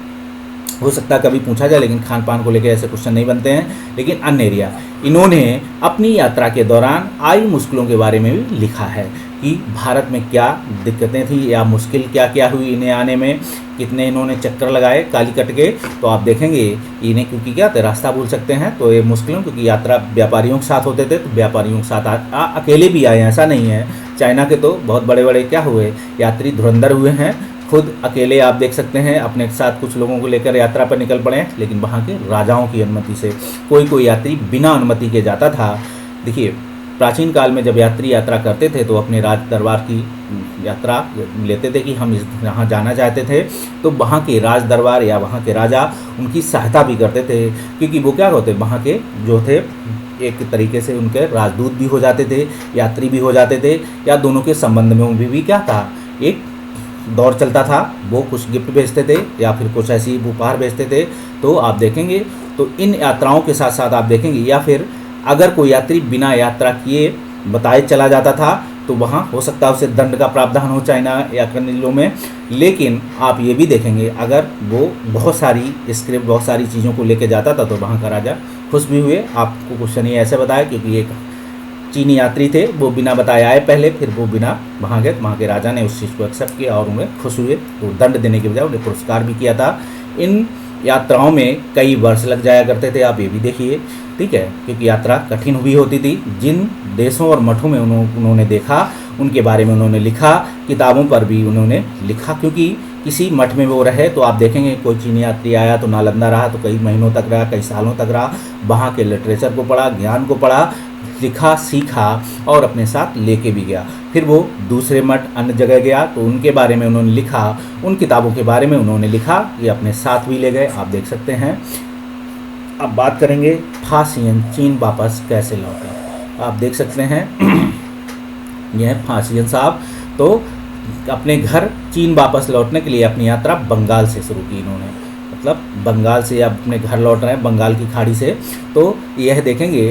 हो सकता है कभी पूछा जाए, लेकिन खान पान को लेकर ऐसे क्वेश्चन नहीं बनते हैं। लेकिन अन्य एरिया, इन्होंने अपनी यात्रा के दौरान आई मुश्किलों के बारे में भी लिखा है कि भारत में क्या दिक्कतें थी या मुश्किल क्या क्या हुई इन्हें आने में, कितने इन्होंने चक्कर लगाए कालीकट के। तो आप देखेंगे इन्हें, क्योंकि क्या थे, रास्ता भूल सकते हैं, तो ये मुश्किलों, क्योंकि यात्रा व्यापारियों के साथ होते थे, तो व्यापारियों के साथ अकेले भी आए, ऐसा नहीं है। चाइना के तो बहुत बड़े बड़े क्या हुए, यात्री धुरंधर हुए हैं, खुद अकेले आप देख सकते हैं अपने साथ कुछ लोगों को लेकर यात्रा पर निकल पड़े, लेकिन वहाँ के राजाओं की अनुमति से। कोई यात्री बिना अनुमति के जाता था। देखिए प्राचीन काल में जब यात्री यात्रा करते थे तो अपने राज दरबार की यात्रा लेते थे कि हम यहाँ जाना चाहते थे, तो वहाँ के राज दरबार या वहाँ के राजा उनकी सहायता भी करते थे, क्योंकि वो क्या होते, वहाँ के जो थे एक तरीके से उनके राजदूत भी हो जाते थे, यात्री भी हो जाते थे, या दोनों के संबंध में भी क्या था, एक दौर चलता था। वो कुछ गिफ्ट भेजते थे या फिर कुछ ऐसी उपहार भेजते थे। तो आप देखेंगे तो इन यात्राओं के साथ साथ आप देखेंगे, या फिर अगर कोई यात्री बिना यात्रा किए बताए चला जाता था तो वहाँ हो सकता है उसे दंड का प्रावधान हो चाइना या कनिलों में। लेकिन आप ये भी देखेंगे अगर वो बहुत सारी स्क्रिप्ट, बहुत सारी चीज़ों को लेके जाता था तो वहाँ का राजा खुश भी हुए। आपको क्वेश्चन ये ऐसे बताया क्योंकि एक चीनी यात्री थे, वो बिना बताए आए पहले, फिर वो बिना वहाँ गए, वहाँ के राजा ने उस चीज़ को एक्सेप्ट किया और उन्हें खुश हुए, तो दंड देने के बजाय उन्हें पुरस्कार भी किया था। इन यात्राओं में कई वर्ष लग जाया करते थे, आप ये भी देखिए, ठीक है, क्योंकि यात्रा कठिन भी होती थी। जिन देशों और मठों में उन्होंने देखा उनके बारे में उन्होंने लिखा, किताबों पर भी उन्होंने लिखा, क्योंकि किसी मठ में वो रहे तो आप देखेंगे कोई चीनी यात्री आया तो नालंदा रहा तो कई महीनों तक रहा, कई सालों तक रहा, वहाँ के लिटरेचर को पढ़ा, ज्ञान को पढ़ा, लिखा, सीखा और अपने साथ लेके भी गया। फिर वो दूसरे मठ अन्य जगह गया तो उनके बारे में उन्होंने लिखा, उन किताबों के बारे में उन्होंने लिखा, ये अपने साथ भी ले गए, आप देख सकते हैं। अब बात करेंगे फासियन चीन वापस कैसे लौटे। आप देख सकते हैं यह फासियन साहब तो अपने घर चीन वापस लौटने के लिए अपनी यात्रा बंगाल से शुरू की इन्होंने, मतलब बंगाल से अब अपने घर लौट रहे हैं, बंगाल की खाड़ी से। तो यह देखेंगे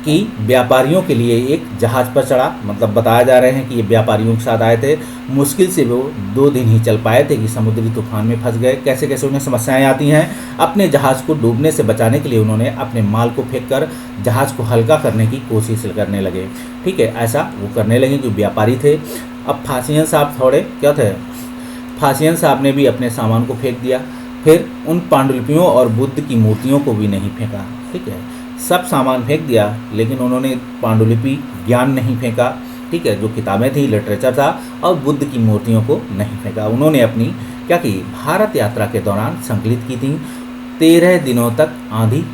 कि व्यापारियों के लिए एक जहाज़ पर चढ़ा, मतलब बताया जा रहे हैं कि ये व्यापारियों के साथ आए थे, मुश्किल से वो 2 दिन ही चल पाए थे कि समुद्री तूफान में फंस गए। कैसे कैसे उन्हें समस्याएं आती हैं। अपने जहाज़ को डूबने से बचाने के लिए उन्होंने अपने माल को फेंक कर जहाज़ को हल्का करने की कोशिश करने लगे, ठीक है, ऐसा वो करने लगे जो व्यापारी थे। अब फासियन साहब थोड़े क्या थे, फासियन साहब ने भी अपने सामान को फेंक दिया, फिर उन पांडुलिपियों और बुद्ध की मूर्तियों को भी नहीं फेंका, ठीक है, सब सामान फेंक दिया, लेकिन उन्होंने पांडुलिपि ज्ञान नहीं फेंका, ठीक है, जो किताबें थी, लिटरेचर था, और बुद्ध की मूर्तियों को नहीं फेंका। उन्होंने अपनी क्या की, भारत यात्रा के दौरान संकलित की थी। 13 दिनों तक आंधी,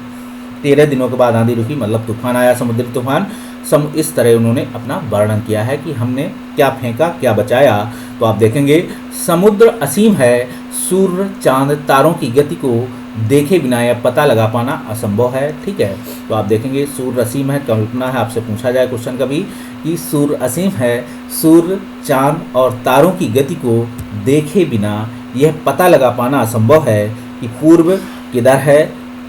13 दिनों के बाद आंधी रुकी, मतलब तूफान आया, समुद्री तूफान। इस तरह उन्होंने अपना वर्णन किया है कि हमने क्या फेंका, क्या बचाया। तो आप देखेंगे समुद्र असीम है, सूर्य चांद तारों की गति को देखे बिना यह पता लगा पाना असंभव है, ठीक है। तो आप देखेंगे सूर्य असीम है, कल्पना है, आपसे पूछा जाए क्वेश्चन कभी कि सूर्य असीम है, सूर्य चांद और तारों की गति को देखे बिना यह पता लगा पाना असंभव है कि पूर्व किधर है,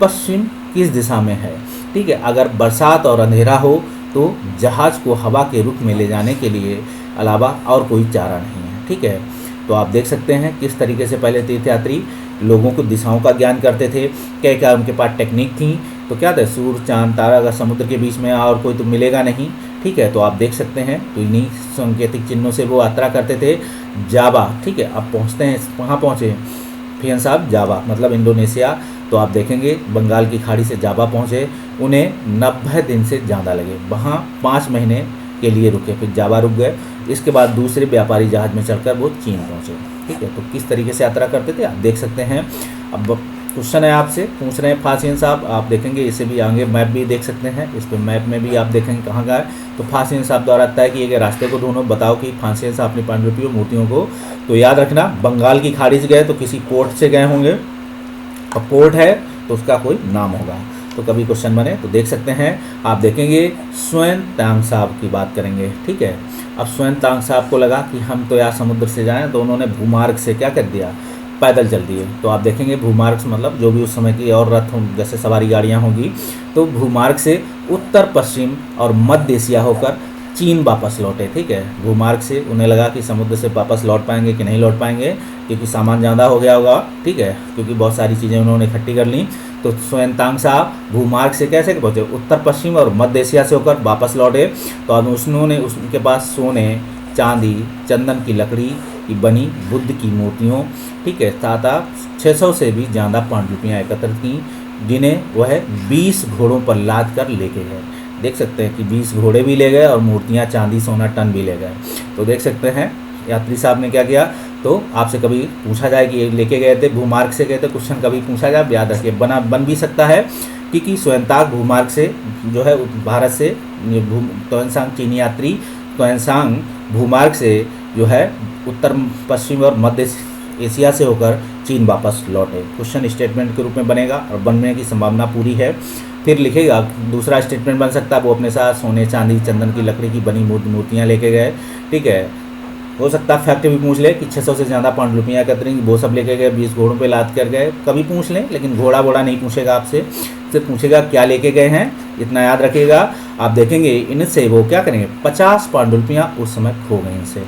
पश्चिम किस दिशा में है, ठीक है। अगर बरसात और अंधेरा हो तो जहाज़ को हवा के रुख में ले जाने के लिए अलावा और कोई चारा नहीं है, ठीक है। तो आप देख सकते हैं किस तरीके से पहले तीर्थयात्री लोगों को दिशाओं का ज्ञान करते थे, क्या क्या उनके पास टेक्निक थी। तो क्या था, सूर्य चांद तारा अगर समुद्र के बीच में और कोई तो मिलेगा नहीं, ठीक ठीक है। तो आप देख सकते हैं, तो इन्हीं सांकेतिक चिन्हों से वो यात्रा करते थे जावा, ठीक है। अब पहुँचते हैं, कहाँ पहुँचे फियन साहब, जावा मतलब इंडोनेशिया। तो आप देखेंगे बंगाल की खाड़ी से जावा पहुँचे, उन्हें 90 दिन से ज़्यादा लगे, वहाँ 5 महीने के लिए रुके, फिर जावा रुक गए। इसके बाद दूसरे व्यापारी जहाज़ में चढ़कर वो चीन पहुँचे, ठीक है। तो किस तरीके से यात्रा करते थे आप देख सकते हैं। अब क्वेश्चन है आपसे, पूछ रहे हैं फासियन साहब, आप देखेंगे इसे भी आगे मैप भी देख सकते हैं, इस पर मैप में भी आप देखेंगे कहाँ गए। तो फासियन साहब द्वारा तय किए गए रास्ते को ढूंढो, बताओ कि फासियन साहब अपनी पांडुलिपियों मूर्तियों को, तो याद रखना बंगाल की खाड़ी से गए तो किसी पोर्ट से गए होंगे, अब पोर्ट है तो उसका कोई नाम होगा, तो कभी क्वेश्चन बने तो देख सकते हैं। आप देखेंगे स्वयं तांग साहब की बात करेंगे, ठीक है। अब स्वयं तांग साहब को लगा कि हम तो यार समुद्र से जाएं, तो उन्होंने भूमार्ग से क्या कर दिया, पैदल चल दिए। तो आप देखेंगे भूमार्ग से मतलब जो भी उस समय की और रथ जैसे सवारी गाड़ियाँ होंगी, तो भूमार्ग से उत्तर पश्चिम और मध्य एशिया होकर चीन वापस लौटे, ठीक है। भूमार्ग से उन्हें लगा कि समुद्र से वापस लौट पाएंगे कि नहीं लौट पाएंगे, क्योंकि सामान ज़्यादा हो गया होगा, ठीक है, क्योंकि बहुत सारी चीज़ें उन्होंने इकट्ठी कर ली। तो स्वयं तांग साहब भूमार्ग से कैसे पहुँचे, उत्तर पश्चिम और मध्य एशिया से होकर वापस लौटे। तो अब उन्होंने उसके पास सोने, चांदी, चंदन की लकड़ी की बनी बुद्ध की मूर्तियों, ठीक है, साथ 600 से भी ज़्यादा पांडुलिपियाँ एकत्रित की, जिन्हें वह 20 घोड़ों पर लाद कर लेके गए। देख सकते हैं कि 20 घोड़े भी ले गए और मूर्तियाँ चांदी सोना टन भी ले गए। तो देख सकते हैं यात्री साहब ने क्या किया। तो आपसे कभी पूछा जाए कि लेके गए थे भूमार्ग से गए थे, क्वेश्चन कभी पूछा जाए, याद रखिए बन भी सकता है, क्योंकि स्वयंतांग भूमार्ग से जो है भारत से त्वैनसांग चीनी यात्री त्वैनसांग भूमार्ग से जो है उत्तर पश्चिम और मध्य एशिया से होकर चीन वापस लौटे। क्वेश्चन स्टेटमेंट के रूप में बनेगा और बनने की संभावना पूरी है। फिर लिखेगा दूसरा स्टेटमेंट बन सकता है, वो अपने साथ सोने, चांदी, चंदन की लकड़ी की बनी मूर्तियाँ लेके गए, ठीक है। हो सकता है फैक्ट भी पूछ ले कि 600 से ज़्यादा पांडुलिपियाँ एकत्रित, वो सब लेके गए, 20 घोड़ों पे लाद कर गए, कभी पूछ लें, लेकिन घोड़ा वोड़ा नहीं पूछेगा आपसे, सिर्फ पूछेगा क्या लेके गए हैं, इतना याद रखिएगा। आप देखेंगे इनसे वो क्या करेंगे, 50 पांडुलिपियाँ उस समय खो गई इनसे,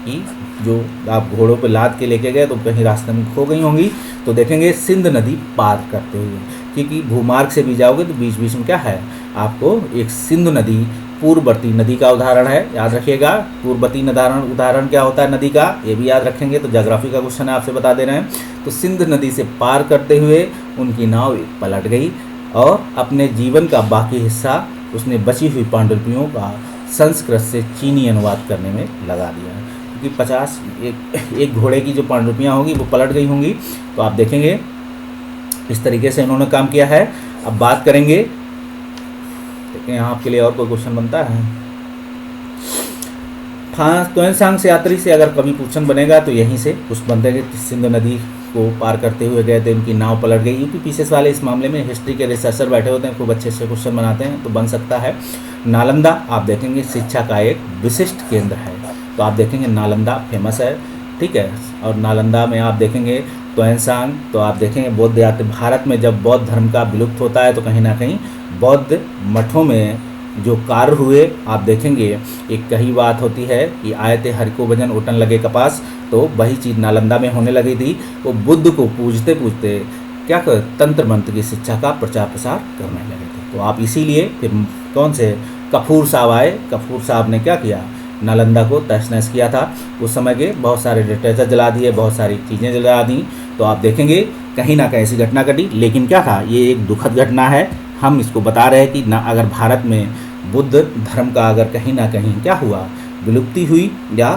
कि जो आप घोड़ों पे लाद के लेके गए तो कहीं रास्ते में खो गई होंगी। तो देखेंगे सिंध नदी पार करते हुए, क्योंकि भूमार्ग से भी जाओगे तो बीच बीच में क्या है, आपको एक सिंधु नदी पूर्ववर्ती नदी का उदाहरण है, याद रखिएगा। पूर्ववर्ती उदाहरण क्या होता है नदी का, ये भी याद रखेंगे। तो ज्योग्राफी का क्वेश्चन है, आपसे बता दे रहे हैं। तो सिंध नदी से पार करते हुए उनकी नाव पलट गई और अपने जीवन का बाकी हिस्सा उसने बची हुई पांडुलिपियों का संस्कृत से चीनी अनुवाद करने में लगा दिया, क्योंकि 50 एक घोड़े की जो पांडुलिपियाँ होंगी वो पलट गई होंगी। तो आप देखेंगे इस तरीके से इन्होंने काम किया है। अब बात करेंगे, देखें यहाँ आपके लिए और कोई क्वेश्चन बनता है। त्वैनसांग से यात्री से अगर कभी क्वेश्चन बनेगा तो यहीं से कुछ बनते हैं कि सिंधु नदी को पार करते हुए गए थे, उनकी नाव पलट गई। यूपी पीसीएस वाले इस मामले में हिस्ट्री के रिसर्चर बैठे होते हैं, खूब अच्छे अच्छे क्वेश्चन बनाते हैं, तो बन सकता है। नालंदा आप देखेंगे शिक्षा का एक विशिष्ट केंद्र है, तो आप देखेंगे नालंदा फेमस है, ठीक है। और नालंदा में आप देखेंगे त्वैनसांग, तो आप देखेंगे बौद्ध यात्री, भारत में जब बौद्ध धर्म का विलुप्त होता है तो कहीं ना कहीं बौद्ध मठों में जो कार्य हुए, आप देखेंगे एक कही बात होती है कि आए थे हरि को भजन उठन लगे कपास, तो वही चीज़ नालंदा में होने लगी थी। वो बुद्ध को पूजते पूजते क्या कर तंत्र मंत्र की शिक्षा का प्रचार प्रसार करने लगे थे। तो आप इसीलिए फिर कौन से कपूर साहब आए, कपूर साहब ने क्या किया, नालंदा को तहस नहस किया था। उस समय के बहुत सारे लिटरेचर जला दिए, बहुत सारी चीज़ें जला दी। तो आप देखेंगे कहीं ना कहीं ऐसी घटना घटी, लेकिन क्या था, ये एक दुखद घटना है। हम इसको बता रहे हैं कि ना अगर भारत में बुद्ध धर्म का अगर कहीं ना कहीं क्या हुआ, विलुप्ति हुई या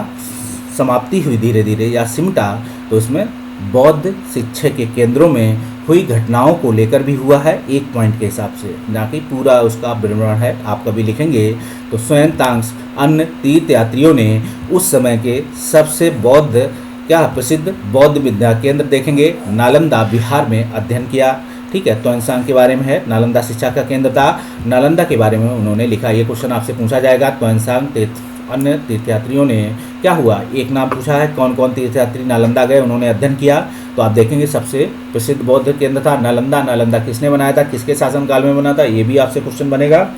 समाप्ति हुई धीरे धीरे या सिमटा, तो इसमें बौद्ध शिक्षा के केंद्रों में हुई घटनाओं को लेकर भी हुआ है, एक पॉइंट के हिसाब से, ना कि पूरा उसका विवरण है। आप कभी लिखेंगे तो स्वयंतांग अन्य तीर्थ यात्रियों ने उस समय के सबसे बौद्ध क्या प्रसिद्ध बौद्ध विद्या केंद्र देखेंगे नालंदा बिहार में अध्ययन किया, ठीक है। त्वैनसांग के बारे में है, नालंदा शिक्षा का केंद्र था, नालंदा के बारे में उन्होंने लिखा। ये क्वेश्चन आपसे पूछा जाएगा, त्वैनसांग अन्य तीर्थयात्रियों ने क्या हुआ, एक नाम पूछा है, कौन कौन तीर्थयात्री नालंदा गए, उन्होंने अध्ययन किया। तो आप देखेंगे सबसे प्रसिद्ध बौद्ध केंद्र था नालंदा। नालंदा किसने बनाया था, किसके शासनकाल में बना था, ये भी आपसे क्वेश्चन बनेगा।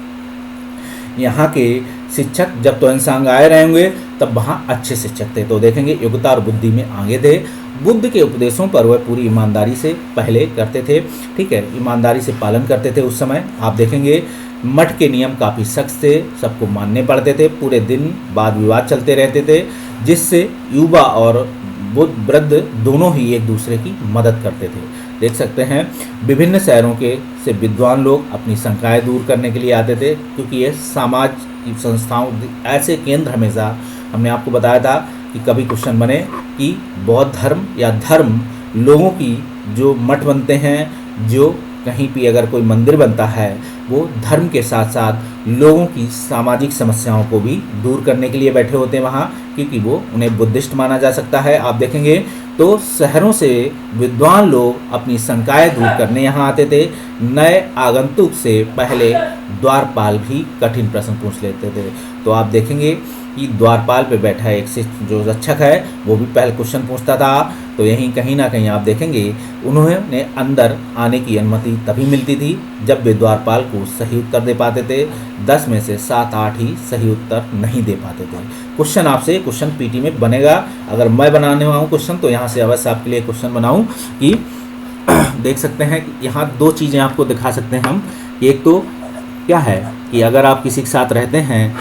यहाँ के शिक्षक जब त्वैनसांग आए रहेंगे तब वहाँ अच्छे शिक्षक थे, तो देखेंगे योग्यता और बुद्धि में आगे थे। बुद्ध के उपदेशों पर वह पूरी ईमानदारी से पहले करते थे, ठीक है, ईमानदारी से पालन करते थे उस समय। आप देखेंगे मठ के नियम काफ़ी सख्त थे, सबको मानने पड़ते थे, पूरे दिन वाद विवाद चलते रहते थे, जिससे युवा और बुद्ध वृद्ध दोनों ही एक दूसरे की मदद करते थे। देख सकते हैं विभिन्न शहरों के से विद्वान लोग अपनी शंकाएं दूर करने के लिए आते थे, क्योंकि ये समाज की संस्थाओं ऐसे केंद्र हमेशा, हमने आपको बताया था कि कभी क्वेश्चन बने कि बौद्ध धर्म या धर्म लोगों की जो मठ बनते हैं, जो कहीं भी अगर कोई मंदिर बनता है, वो धर्म के साथ साथ लोगों की सामाजिक समस्याओं को भी दूर करने के लिए बैठे होते हैं वहाँ, क्योंकि वो उन्हें बुद्धिस्ट माना जा सकता है। आप देखेंगे तो शहरों से विद्वान लोग अपनी शंकाएं दूर करने यहाँ आते थे। नए आगंतुक से पहले द्वारपाल भी कठिन प्रश्न पूछ लेते थे। तो आप देखेंगे कि द्वारपाल पे बैठा एक जो रक्षक है वो भी पहले क्वेश्चन पूछता था। तो यहीं कहीं ना कहीं आप देखेंगे उन्होंने अंदर आने की अनुमति तभी मिलती थी जब वे द्वारपाल को सही उत्तर दे पाते थे। 10 में से 7-8 ही सही उत्तर नहीं दे पाते थे। क्वेश्चन आपसे क्वेश्चन पीटी में बनेगा। अगर मैं बनाने वाला हूँ क्वेश्चन तो यहाँ से अवश्य आपके लिए क्वेश्चन बनाऊँ कि देख सकते हैं कि यहाँ 2 चीज़ें आपको दिखा सकते हैं हम। एक तो क्या है कि अगर आप किसी के साथ रहते हैं,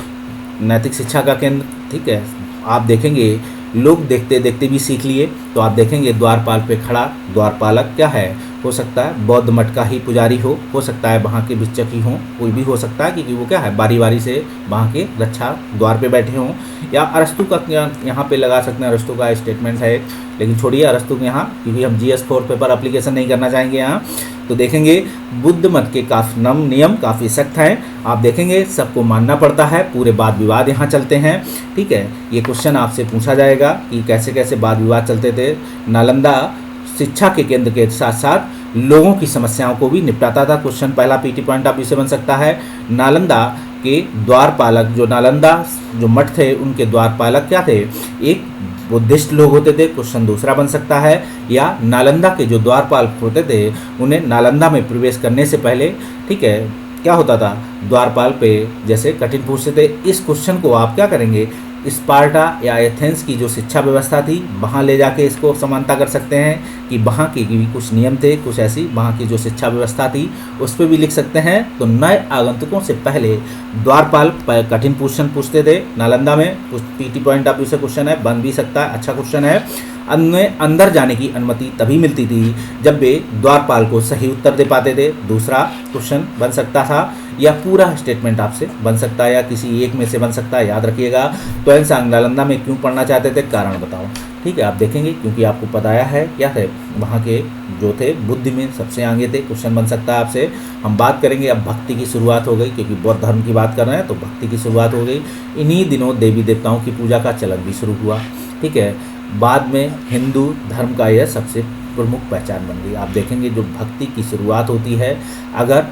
नैतिक शिक्षा का केंद्र, ठीक है, आप देखेंगे लोग देखते देखते भी सीख लिए। तो आप देखेंगे द्वारपाल पे खड़ा द्वारपालक क्या है, हो सकता है बौद्ध मठ का ही पुजारी हो सकता है वहाँ के भिक्षक ही हों, कोई भी हो सकता है, क्योंकि वो क्या है बारी बारी से वहाँ के रक्षा द्वार पे बैठे हों। या अरस्तु का यहाँ पे लगा सकते हैं, अरस्तु का स्टेटमेंट है, लेकिन छोड़िए अरस्तु के यहाँ, क्योंकि हम GS 4 पेपर एप्लीकेशन नहीं करना चाहेंगे यहाँ। तो देखेंगे बुद्ध मत के काफ़ी नियम काफ़ी सख्त हैं। आप देखेंगे सबको मानना पड़ता है, पूरे वाद विवाद यहाँ चलते हैं, ठीक है। ये क्वेश्चन आपसे पूछा जाएगा कि कैसे कैसे वाद विवाद चलते थे। नालंदा शिक्षा के केंद्र के साथ साथ लोगों की समस्याओं को भी निपटाता था। क्वेश्चन पहला PT पॉइंट आप इसे बन सकता है। नालंदा के द्वारपालक, जो नालंदा जो मठ थे उनके द्वारपालक क्या थे, एक बुद्धिस्ट लोग होते थे। क्वेश्चन दूसरा बन सकता है। या नालंदा के जो द्वारपाल होते थे उन्हें नालंदा में प्रवेश करने से पहले, ठीक है, क्या होता था, द्वारपाल पे जैसे कठिन पूछते थे। इस क्वेश्चन को आप क्या करेंगे, स्पार्टा या एथेंस की जो शिक्षा व्यवस्था थी वहाँ ले जाके इसको समानता कर सकते हैं कि वहाँ के भी कुछ नियम थे, कुछ ऐसी वहाँ की जो शिक्षा व्यवस्था थी उस पर भी लिख सकते हैं। तो नए आगंतुकों से पहले द्वारपाल कठिन क्वेश्चन पूछते थे नालंदा में। PT पॉइंट आप इसे क्वेश्चन है, बन भी सकता है, अच्छा क्वेश्चन है। अंदर जाने की अनुमति तभी मिलती थी जब वे द्वारपाल को सही उत्तर दे पाते थे। दूसरा क्वेश्चन बन सकता था, या पूरा स्टेटमेंट आपसे बन सकता है, या किसी एक में से बन सकता है, याद रखिएगा। तो त्सोंग नालंदा में क्यों पढ़ना चाहते थे, कारण बताओ, ठीक है। आप देखेंगे क्योंकि आपको बताया है क्या है, वहाँ के जो थे बुद्धि में सबसे आगे थे। क्वेश्चन बन सकता है आपसे। हम बात करेंगे अब भक्ति की शुरुआत हो गई, क्योंकि बौद्ध धर्म की बात कर रहे हैं तो भक्ति की शुरुआत हो गई। इन्हीं दिनों देवी देवताओं की पूजा का चलन भी शुरू हुआ, ठीक है। बाद में हिंदू धर्म का यह सबसे प्रमुख पहचान बन गई। आप देखेंगे जो भक्ति की शुरुआत होती है, अगर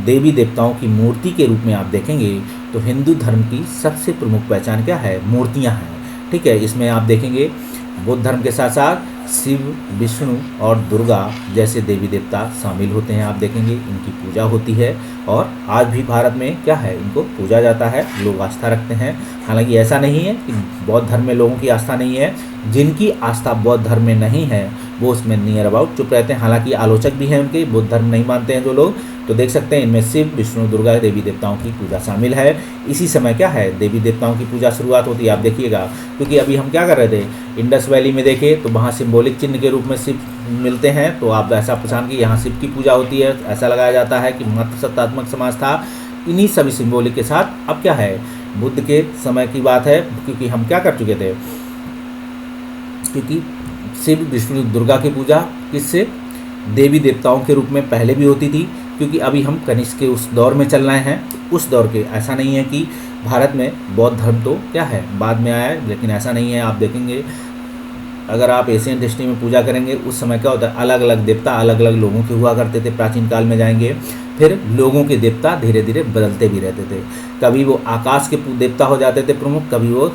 देवी देवताओं की मूर्ति के रूप में आप देखेंगे तो हिंदू धर्म की सबसे प्रमुख पहचान क्या है, मूर्तियां हैं, ठीक है। इसमें आप देखेंगे बौद्ध धर्म के साथ साथ शिव, विष्णु और दुर्गा जैसे देवी देवता शामिल होते हैं। आप देखेंगे इनकी पूजा होती है और आज भी भारत में क्या है, इनको पूजा जाता है, लोग आस्था रखते हैं। हालांकि ऐसा नहीं है कि बौद्ध धर्म में लोगों की आस्था नहीं है, जिनकी आस्था बौद्ध धर्म में नहीं है वो उसमें नियर अबाउट चुप रहते हैं। हालांकि आलोचक भी हैं उनके, बौद्ध धर्म नहीं मानते हैं जो लोग। तो देख सकते हैं इनमें शिव, विष्णु, दुर्गा देवी देवताओं की पूजा शामिल है। इसी समय क्या है, देवी देवताओं की पूजा शुरुआत होती है। आप देखिएगा, क्योंकि अभी हम क्या कर रहे थे, इंडस वैली में देखे तो वहाँ सिंबॉलिक चिन्ह के रूप में शिव मिलते हैं। तो आप ऐसा पहचान कि यहाँ शिव की पूजा होती है, ऐसा लगाया जाता है कि मातृसत्तात्मक समाज था। इन्हीं सभी सिंबॉलिक के साथ अब क्या है, बुद्ध के समय की बात है, क्योंकि हम क्या कर चुके थे, क्योंकि शिव, विष्णु, दुर्गा की पूजा किससे, देवी देवताओं के रूप में पहले भी होती थी। क्योंकि अभी हम कनिष्क के उस दौर में चल रहे हैं, उस दौर के, ऐसा नहीं है कि भारत में बौद्ध धर्म तो क्या है बाद में आया है, लेकिन ऐसा नहीं है। आप देखेंगे अगर आप एशियन हिस्ट्री में पूजा करेंगे उस समय क्या होता है, अलग अलग देवता अलग अलग लोगों के हुआ करते थे। प्राचीन काल में जाएंगे फिर लोगों के देवता धीरे धीरे बदलते भी रहते थे। कभी वो आकाश के देवता हो जाते थे प्रमुख, कभी वो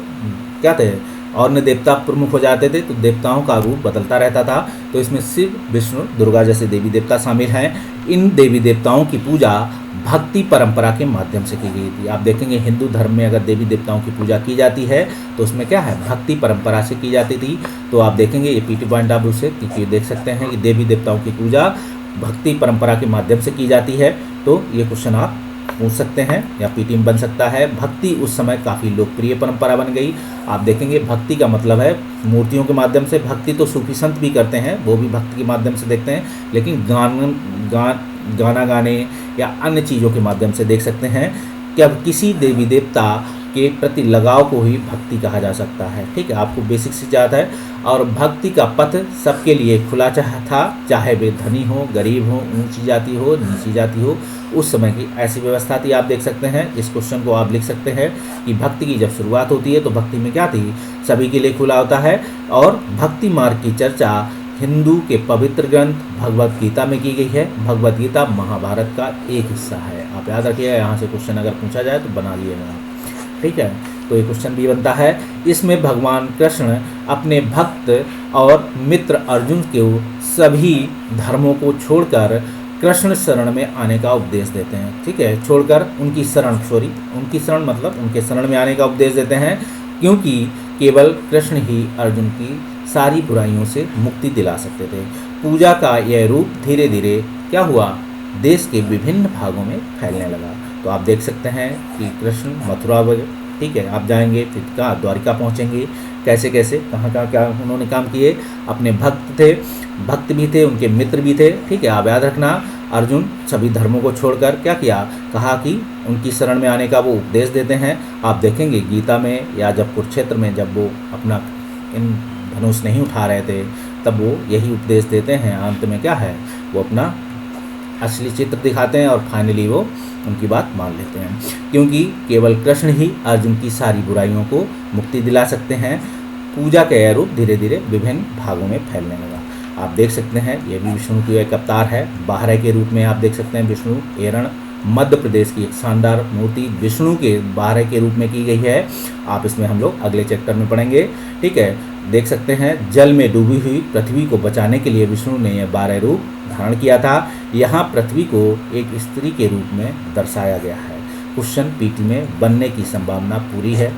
क्या थे और अन्य देवता प्रमुख हो जाते थे। तो देवताओं का रूप बदलता रहता था। तो इसमें शिव, विष्णु, दुर्गा जैसे देवी देवता शामिल हैं। इन देवी देवताओं की पूजा भक्ति परंपरा के माध्यम से की गई थी। आप देखेंगे हिंदू धर्म में अगर देवी देवताओं की पूजा की जाती है तो उसमें क्या है, भक्ति परंपरा से की जाती थी। तो आप देखेंगे ये PT पॉइंट आप उसे क्योंकि देख सकते हैं कि देवी देवताओं की पूजा भक्ति परंपरा के माध्यम से की जाती है। तो ये क्वेश्चन आप पूछ सकते हैं या पीटी में बन सकता है। भक्ति उस समय काफ़ी लोकप्रिय परंपरा बन गई। आप देखेंगे भक्ति का मतलब है मूर्तियों के माध्यम से। भक्ति तो सूफी संत भी करते हैं, वो भी भक्ति के माध्यम से देखते हैं, लेकिन गाना गाने या अन्य चीज़ों के माध्यम से देख सकते हैं कि अब किसी देवी देवता के प्रति लगाव को ही भक्ति कहा जा सकता है। ठीक है, आपको बेसिक से याद है। और भक्ति का पथ सबके लिए खुला था, चाहे वे धनी हो, गरीब हो, ऊंची जाति हो, नीची जाति हो। उस समय की ऐसी व्यवस्था थी। आप देख सकते हैं, इस क्वेश्चन को आप लिख सकते हैं कि भक्ति की जब शुरुआत होती है तो भक्ति में क्या थी, सभी के लिए खुला होता है। और भक्ति मार्ग की चर्चा हिंदू के पवित्र ग्रंथ भगवत गीता में की गई है। भगवत गीता महाभारत का एक हिस्सा है। आप याद रखिएगा, यहाँ से क्वेश्चन अगर पूछा जाए तो बना लिएगा। ठीक है, तो ये क्वेश्चन भी बनता है। इसमें भगवान कृष्ण अपने भक्त और मित्र अर्जुन को सभी धर्मों को छोड़कर कृष्ण शरण में आने का उपदेश देते हैं। ठीक है, छोड़कर उनकी शरण मतलब उनके शरण में आने का उपदेश देते हैं, क्योंकि केवल कृष्ण ही अर्जुन की सारी बुराइयों से मुक्ति दिला सकते थे। पूजा का यह रूप धीरे धीरे क्या हुआ, देश के विभिन्न भागों में फैलने लगा। तो आप देख सकते हैं कि कृष्ण मथुरा, ठीक है, आप जाएंगे फिर कहाँ, द्वारिका पहुँचेंगे, कैसे कैसे कहाँ कहाँ क्या उन्होंने काम किए। अपने भक्त भी थे, उनके मित्र भी थे। ठीक है, आप याद रखना, अर्जुन सभी धर्मों को छोड़कर क्या किया, कहा कि उनकी शरण में आने का वो उपदेश देते हैं। आप देखेंगे गीता में या जब कुरुक्षेत्र में जब वो अपना इन धनुष नहीं उठा रहे थे तब वो यही उपदेश देते हैं। अंत में क्या है, वो अपना असली चित्र दिखाते हैं और फाइनली वो उनकी बात मान लेते हैं, क्योंकि केवल कृष्ण ही अर्जुन की सारी बुराइयों को मुक्ति दिला सकते हैं। पूजा का यह रूप धीरे धीरे विभिन्न भागों में फैलने लगा। आप देख सकते हैं ये भी विष्णु की एक अवतार है, बारह के रूप में आप देख सकते हैं। विष्णु एरण मध्य प्रदेश की एक शानदार मूर्ति विष्णु के बारह के रूप में की गई है। आप इसमें हम लोग अगले चैप्टर में पढ़ेंगे। ठीक है, देख सकते हैं जल में डूबी हुई पृथ्वी को बचाने के लिए विष्णु ने यह 12 रूप धारण किया था। यहाँ पृथ्वी को एक स्त्री के रूप में दर्शाया गया है। क्वेश्चन पीटी में बनने की संभावना पूरी है।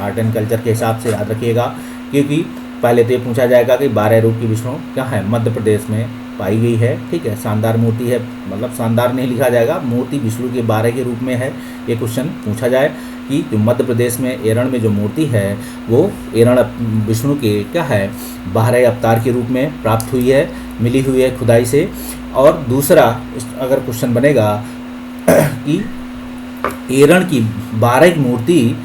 आर्ट एंड कल्चर के हिसाब से याद रखिएगा, क्योंकि पहले तो ये पूछा जाएगा कि 12 रूप की विष्णु क्या है, मध्य प्रदेश में पाई गई है। ठीक है, शानदार मूर्ति है, मतलब शानदार नहीं लिखा जाएगा, मूर्ति विष्णु के 12 के रूप में है। ये क्वेश्चन पूछा जाए कि जो मध्य प्रदेश में एरण में जो मूर्ति है वो एरण विष्णु के क्या है, 12 अवतार के रूप में प्राप्त हुई है, मिली हुई है खुदाई से। और दूसरा अगर क्वेश्चन बनेगा कि एरण की 12 मूर्ति,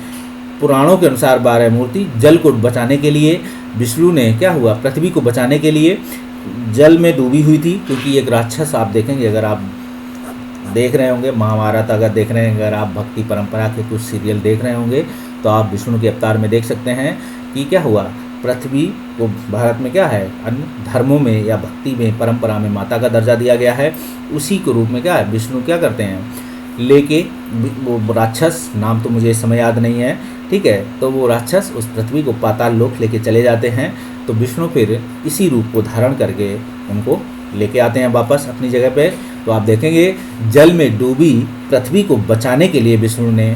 पुराणों के अनुसार 12 मूर्ति जल को बचाने के लिए विष्णु ने क्या हुआ, पृथ्वी को बचाने के लिए जल में डूबी हुई थी। क्योंकि एक राक्षस, आप देखेंगे अगर आप देख रहे होंगे महाभारत, अगर देख रहे हैं, अगर आप भक्ति परंपरा के कुछ सीरियल देख रहे होंगे तो आप विष्णु के अवतार में देख सकते हैं कि क्या हुआ, पृथ्वी को भारत में क्या है, अन्य धर्मों में या भक्ति में परंपरा में माता का दर्जा दिया गया है। उसी के रूप में क्या है, विष्णु क्या करते हैं, लेके वो राक्षस, नाम तो मुझे इस समय याद नहीं है। ठीक है, तो वो राक्षस उस पृथ्वी को पाताल लोक लेके चले जाते हैं। तो विष्णु फिर इसी रूप को धारण करके उनको लेके आते हैं वापस अपनी जगह पे। तो आप देखेंगे जल में डूबी पृथ्वी को बचाने के लिए विष्णु ने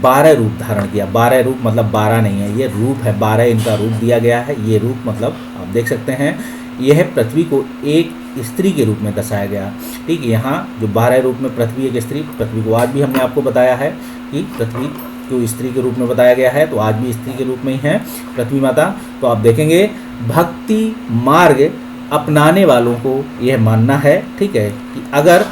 12 रूप धारण किया। 12 रूप मतलब 12 नहीं है, ये रूप है, 12 इनका रूप दिया गया है। ये रूप मतलब आप देख सकते हैं, यह पृथ्वी को एक स्त्री के रूप में दर्शाया गया। ठीक है, यहाँ जो 12 रूप में पृथ्वी एक स्त्री, पृथ्वी को आज भी हमने आपको बताया है कि पृथ्वी को स्त्री के रूप में बताया गया है, तो आज भी स्त्री के रूप में ही है पृथ्वी माता। तो आप देखेंगे भक्ति मार्ग अपनाने वालों को यह मानना है, ठीक है, कि अगर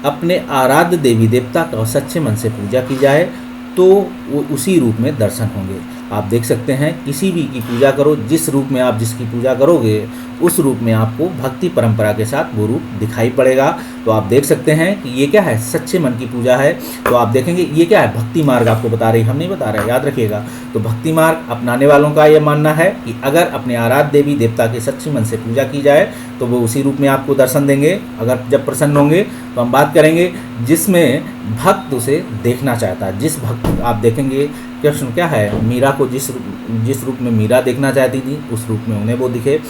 अपने आराध्य देवी देवता का सच्चे मन से पूजा की जाए तो वो उसी रूप में दर्शन होंगे। आप देख सकते हैं किसी भी की पूजा करो, जिस रूप में आप जिसकी पूजा करोगे उस रूप में आपको भक्ति परंपरा के साथ वो रूप दिखाई पड़ेगा। तो आप देख सकते हैं कि ये क्या है, सच्चे मन की पूजा है। तो आप देखेंगे ये क्या है, भक्ति मार्ग आपको बता रही, हम नहीं बता रहे, याद रखिएगा। तो भक्ति मार्ग अपनाने वालों का ये मानना है कि अगर अपने आराध्य देवी देवता के सच्चे मन से पूजा की जाए तो वो उसी रूप में आपको दर्शन देंगे। अगर जब प्रसन्न होंगे तो हम बात करेंगे जिसमें भक्त उसे देखना चाहता है। जिस भक्त आप देखेंगे कृष्ण क्या है, मीरा को जिस रूप में मीरा देखना चाहती थी उस रूप में उन्हें वो दिखे,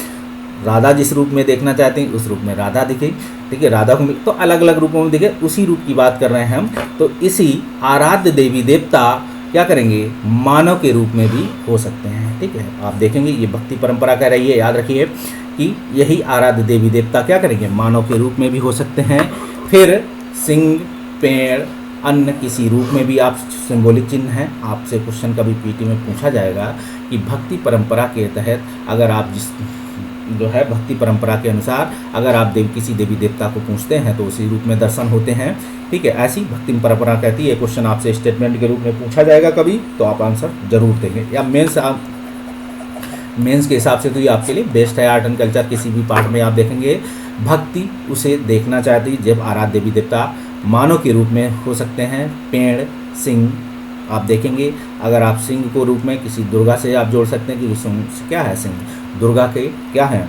राधा जिस रूप में देखना चाहती उस रूप में राधा दिखे। ठीक है, राधा को तो अलग अलग रूपों में दिखे, उसी रूप की बात कर रहे हैं हम। तो इसी आराध्य देवी देवता क्या करेंगे, मानव के रूप में भी हो सकते हैं। ठीक है, आप देखेंगे ये भक्ति परंपरा कह रही है, याद रखिए कि यही आराध्य देवी देवता क्या करेंगे, मानव के रूप में भी हो सकते हैं। फिर सिंह, पेड़, अन्य किसी रूप में भी आप सिंबॉलिक चिन्ह हैं। आपसे क्वेश्चन कभी पीटी में पूछा जाएगा कि भक्ति परंपरा के तहत अगर आप जिस जो है भक्ति परंपरा के अनुसार अगर आप किसी देवी देवता को पूछते हैं तो उसी रूप में दर्शन होते हैं। ठीक है, ऐसी भक्ति परंपरा कहती है। क्वेश्चन आपसे स्टेटमेंट के रूप में पूछा जाएगा कभी, तो आप आंसर जरूर देंगे। या मेंस के हिसाब से तो ये आपके लिए बेस्ट है। आर्ट एंड कल्चर किसी भी पार्ट में आप देखेंगे भक्ति उसे देखना चाहती जब आराध्य देवी देवता मानव के रूप में हो सकते हैं। पेड़, सिंह आप देखेंगे, अगर आप सिंह को रूप में किसी दुर्गा से आप जोड़ सकते हैं कि सिंह क्या है, सिंह दुर्गा के क्या हैं,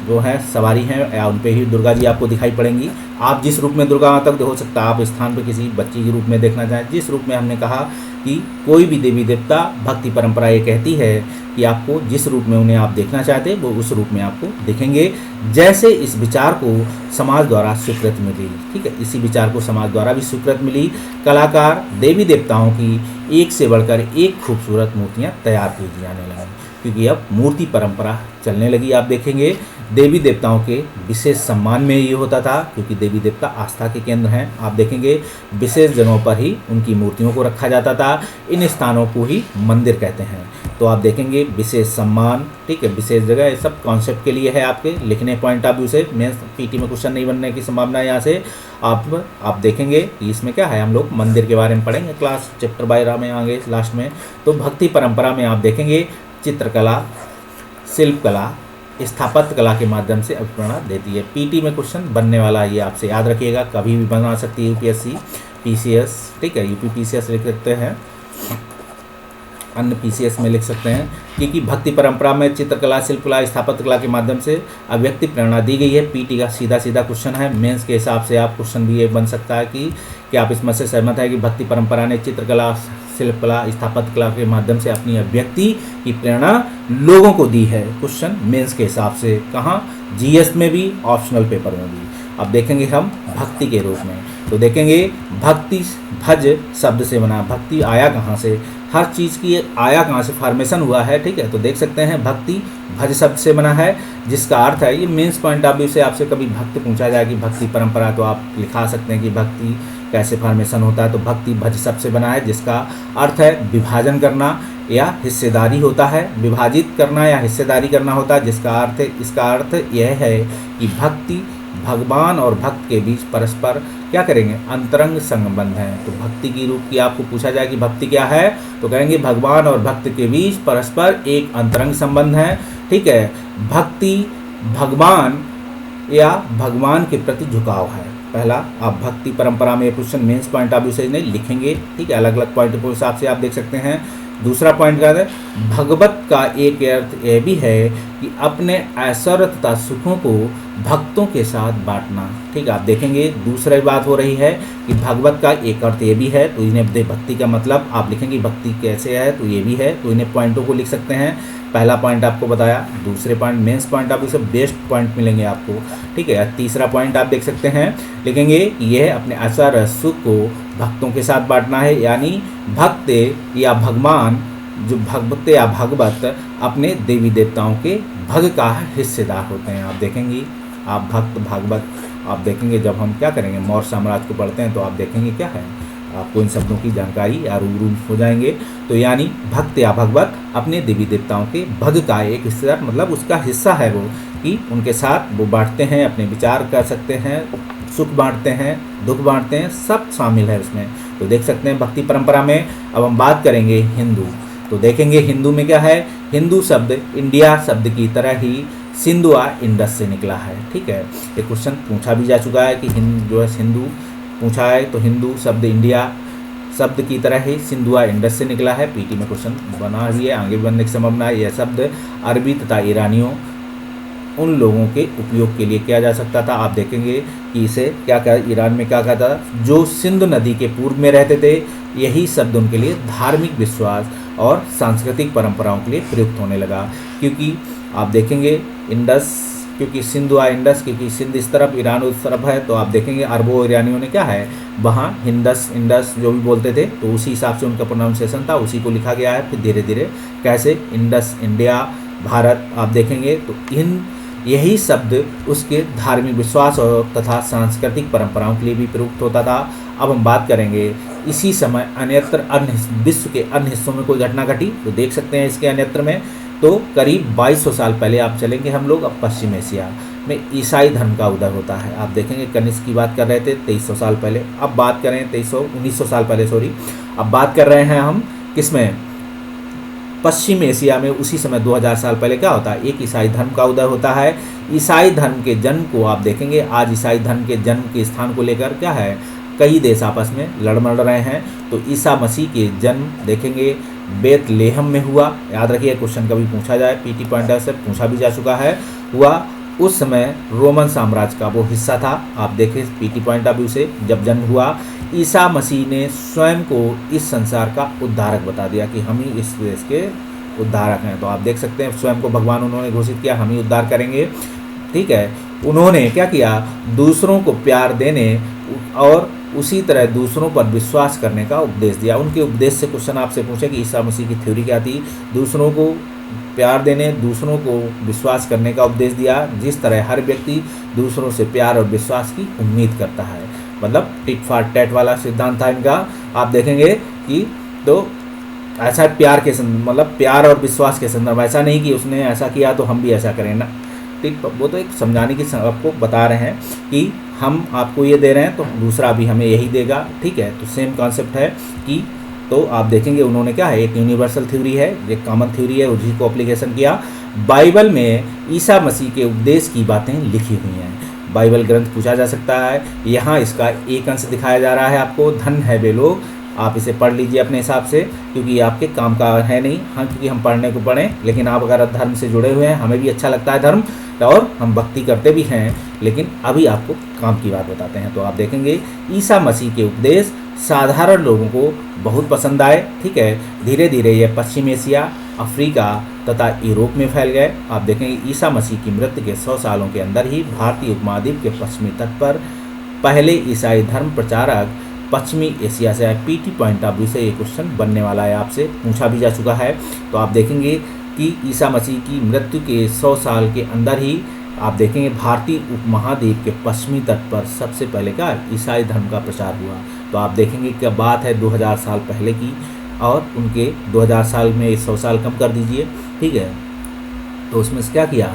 जो है सवारी हैं, या उन पे ही दुर्गा जी आपको दिखाई पड़ेंगी। आप जिस रूप में दुर्गा माता हो सकता है आप स्थान पर किसी बच्ची के रूप में देखना चाहें, जिस रूप में हमने कहा कि कोई भी देवी देवता भक्ति परंपरा ये कहती है कि आपको जिस रूप में उन्हें आप देखना चाहते हैं वो उस रूप में आपको दिखेंगे। जैसे इस विचार को समाज द्वारा स्वीकृत मिली, ठीक है, इसी विचार को समाज द्वारा भी स्वीकृत मिली। कलाकार देवी देवताओं की एक से बढ़कर एक खूबसूरत मूर्तियाँ तैयार की जाने लगी, क्योंकि अब मूर्ति परंपरा चलने लगी। आप देखेंगे देवी देवताओं के विशेष सम्मान में ये होता था, क्योंकि देवी देवता आस्था के केंद्र हैं। आप देखेंगे विशेष जगहों पर ही उनकी मूर्तियों को रखा जाता था। इन स्थानों को ही मंदिर कहते हैं। तो आप देखेंगे विशेष सम्मान, ठीक है, विशेष जगह, ये सब कॉन्सेप्ट के लिए है। आपके लिखने पॉइंट ऑफ व्यू से मेंस पीटी में क्वेश्चन नहीं बनने की संभावना है। यहाँ से आप देखेंगे कि इसमें क्या है, हम लोग मंदिर के बारे में पढ़ेंगे क्लास चैप्टर 12 में आगे लास्ट में। तो भक्ति परंपरा में आप देखेंगे चित्रकला, शिल्पकला, स्थापत्य कला के माध्यम से प्रेरणा देती है। पीटी में क्वेश्चन बनने वाला, ये आपसे याद रखिएगा, कभी भी बना सकती है यूपीएससी, पीसीएस, ठीक है, यूपी पीसीएस लिख सकते हैं, अन्य पीसीएस में लिख सकते हैं। क्योंकि भक्ति परंपरा में चित्रकला, शिल्पकला, स्थापत्य कला के माध्यम से अव्यक्ति प्रेरणा दी गई है। पीटी का सीधा सीधा क्वेश्चन है। मेंस के हिसाब से आप क्वेश्चन भी ये बन सकता है कि आप इसमें से सहमत है कि भक्ति परंपरा ने चित्रकला, शिल्पकला, स्थापत्य कला के माध्यम से अपनी अभिव्यक्ति की प्रेरणा लोगों को दी है। क्वेश्चन मेंस के हिसाब से कहाँ, जीएस में भी, ऑप्शनल पेपर में भी। अब देखेंगे हम भक्ति के रूप में, तो देखेंगे भक्ति भज शब्द से बना। भक्ति आया कहाँ से, हर चीज़ की आया कहाँ से, फॉर्मेशन हुआ है, ठीक है। तो देख सकते हैं भक्ति भज शब्द से बना है, जिसका अर्थ है, ये मेंस पॉइंट ऑफ व्यू से आपसे कभी भक्त पूछा जाए कि भक्ति परंपरा, तो आप लिखा सकते हैं कि भक्ति कैसे फॉर्मेशन होता है। तो भक्ति भज शब्द से बना है, जिसका अर्थ है विभाजन करना या हिस्सेदारी होता है, विभाजित करना या हिस्सेदारी करना होता है, जिसका अर्थ, इसका अर्थ यह है कि भक्ति भगवान और भक्त के बीच परस्पर क्या करेंगे, अंतरंग संबंध है। तो भक्ति की रूप की आपको पूछा जाए कि भक्ति क्या है, तो कहेंगे भगवान और भक्त के बीच परस्पर एक अंतरंग संबंध है, ठीक है। भक्ति भगवान या भगवान के प्रति झुकाव है। पहला, आप भक्ति परंपरा में question mains point of view से नहीं लिखेंगे, ठीक है, अलग अलग पॉइंट के हिसाब से आप देख सकते हैं। दूसरा पॉइंट क्या है, भगवत का एक अर्थ यह भी है कि अपने ऐश्वर्य तथा सुखों को भक्तों के साथ बांटना, ठीक है। आप देखेंगे दूसरी बात हो रही है कि भगवत का एक अर्थ ये भी है, तो इन्हें भक्ति का मतलब आप लिखेंगे भक्ति कैसे है, तो ये भी है, तो इन्हें पॉइंटों को लिख सकते हैं। पहला पॉइंट आपको बताया, दूसरे पॉइंट मेंस पॉइंट आप इसे बेस्ट पॉइंट मिलेंगे आपको, ठीक है। तीसरा पॉइंट आप देख सकते हैं, लिखेंगे यह अपने ऐश्वर्य सुख को भक्तों के साथ बांटना है, यानी भक्त या भगवान, जो भगवत या भगवत अपने देवी देवताओं के भग का हिस्सेदार होते हैं। आप देखेंगे, आप भक्त भागवत आप देखेंगे, जब हम क्या करेंगे मौर्य साम्राज्य को पढ़ते हैं तो आप देखेंगे क्या है, आपको इन शब्दों की जानकारी या रूबरू हो जाएंगे। तो यानी भक्त या भगवत अपने देवी देवताओं के भग का एक हिस्सेदार, मतलब उसका हिस्सा है वो, कि उनके साथ वो बांटते हैं, अपने विचार कर सकते हैं, सुख बांटते हैं, दुख बांटते हैं, सब शामिल है उसमें। तो देख सकते हैं भक्ति परंपरा में। अब हम बात करेंगे हिंदू, तो देखेंगे हिंदू में क्या है। हिंदू शब्द इंडिया शब्द की तरह ही सिंधु आ इंडस से निकला है, ठीक है। ये क्वेश्चन पूछा भी जा चुका है कि जो है हिंदू पूछा है, तो हिंदू शब्द इंडिया शब्द की तरह ही सिंधु आ इंडस से निकला है। पीटी में क्वेश्चन बना ही है, आगे भी बनने की संभावना है। यह शब्द अरबी तथा ईरानियों उन लोगों के उपयोग के लिए किया जा सकता था। आप देखेंगे कि इसे क्या कहा, ईरान में क्या कहा था, जो सिंधु नदी के पूर्व में रहते थे। यही शब्द उनके लिए धार्मिक विश्वास और सांस्कृतिक परंपराओं के लिए प्रयुक्त होने लगा, क्योंकि आप देखेंगे इंडस, क्योंकि सिंधु आ इंडस, क्योंकि सिंध इस तरफ, ईरान उस तरफ है। तो आप देखेंगे अरबों ईरानियों ने क्या है, वहाँ हिंदस इंडस जो भी बोलते थे, तो उसी हिसाब से उनका प्रोनाउंसिएशन था, उसी को लिखा गया है। फिर धीरे धीरे कैसे इंडस इंडिया भारत, आप देखेंगे तो इन यही शब्द उसके धार्मिक विश्वास और तथा सांस्कृतिक परंपराओं के लिए भी प्रयुक्त होता था। अब हम बात करेंगे इसी समय अन्यत्र अन्य विश्व के अन्य हिस्सों में कोई घटना घटी तो देख सकते हैं इसके अन्यत्र में। तो करीब 2200 साल पहले आप चलेंगे हम लोग अब पश्चिम एशिया में ईसाई धर्म का उदय होता है। आप देखेंगे कनिष्क की बात कर रहे थे 2300 साल पहले, अब बात करें 1900 साल पहले सॉरी, अब बात कर रहे हैं हम किसमें, पश्चिम एशिया में। उसी समय 2000 साल पहले क्या होता है, एक ईसाई धर्म का उदय होता है। ईसाई धर्म के जन्म को आप देखेंगे, आज ईसाई धर्म के जन्म के स्थान को लेकर क्या है, कई देश आपस में लड़ मड़ रहे हैं। तो ईसा मसीह के जन्म देखेंगे बेतलेहम में हुआ। याद रखिए क्वेश्चन कभी पूछा जाए, पीटी पॉइंटर से पूछा भी जा चुका है, हुआ उस समय रोमन साम्राज्य का वो हिस्सा था। आप देखें पीटी पॉइंट ऑफ व्यू से जब जन्म हुआ, ईसा मसीह ने स्वयं को इस संसार का उद्धारक बता दिया कि हम ही इस देश के उद्धारक हैं। तो आप देख सकते हैं स्वयं को भगवान उन्होंने घोषित किया, हम ही उद्धार करेंगे। ठीक है, उन्होंने क्या किया, दूसरों को प्यार देने और उसी तरह दूसरों पर विश्वास करने का उपदेश दिया। उनके उपदेश से क्वेश्चन आपसे पूछे कि ईसा मसीह की थ्योरी क्या थी, दूसरों को प्यार देने, दूसरों को विश्वास करने का उपदेश दिया। जिस तरह हर व्यक्ति दूसरों से प्यार और विश्वास की उम्मीद करता है, मतलब टिट फॉर टैट वाला सिद्धांत था इनका। आप देखेंगे कि तो ऐसा प्यार के मतलब प्यार और विश्वास के संदर्भ, ऐसा नहीं कि उसने ऐसा किया तो हम भी ऐसा करें ना। ठीक, वो तो एक समझाने की आपको बता रहे हैं कि हम आपको ये दे रहे हैं तो दूसरा भी हमें यही देगा। ठीक है, तो सेम कॉन्सेप्ट है कि तो आप देखेंगे उन्होंने क्या है, एक यूनिवर्सल थ्योरी है, एक कॉमन थ्योरी है, उसी को एप्लीकेशन किया। बाइबल में ईसा मसीह के उपदेश की बातें लिखी हुई हैं। बाइबल ग्रंथ पूछा जा सकता है। यहाँ इसका एक अंश दिखाया जा रहा है आपको, धन है वे लोग। आप इसे पढ़ लीजिए अपने हिसाब से, क्योंकि ये आपके काम का है नहीं। हाँ, क्योंकि हम पढ़ने को पढ़ें, लेकिन आप अगर धर्म से जुड़े हुए हैं, हमें भी अच्छा लगता है धर्म और हम भक्ति करते भी हैं, लेकिन अभी आपको काम की बात बताते हैं। तो आप देखेंगे ईसा मसीह के उपदेश साधारण लोगों को बहुत पसंद आए। ठीक है, धीरे धीरे ये पश्चिम एशिया, अफ्रीका तथा यूरोप में फैल गए। आप देखेंगे ईसा मसीह की मृत्यु के 100 सालों के अंदर ही भारतीय उपमहाद्वीप के पश्चिमी तट पर पहले ईसाई धर्म प्रचारक पश्चिमी एशिया से आए। पीटी पॉइंट ऑफ व्यू से ये क्वेश्चन बनने वाला है, आपसे पूछा भी जा चुका है। तो आप देखेंगे कि ईसा मसीह की मृत्यु के 100 साल के अंदर ही आप देखेंगे भारतीय उपमहाद्वीप के पश्चिमी तट पर सबसे पहले क्या ईसाई धर्म का प्रचार हुआ। तो आप देखेंगे क्या बात है 2000 साल पहले की, और उनके 2000 साल में 100 साल कम कर दीजिए। ठीक है, तो उसमें से क्या किया,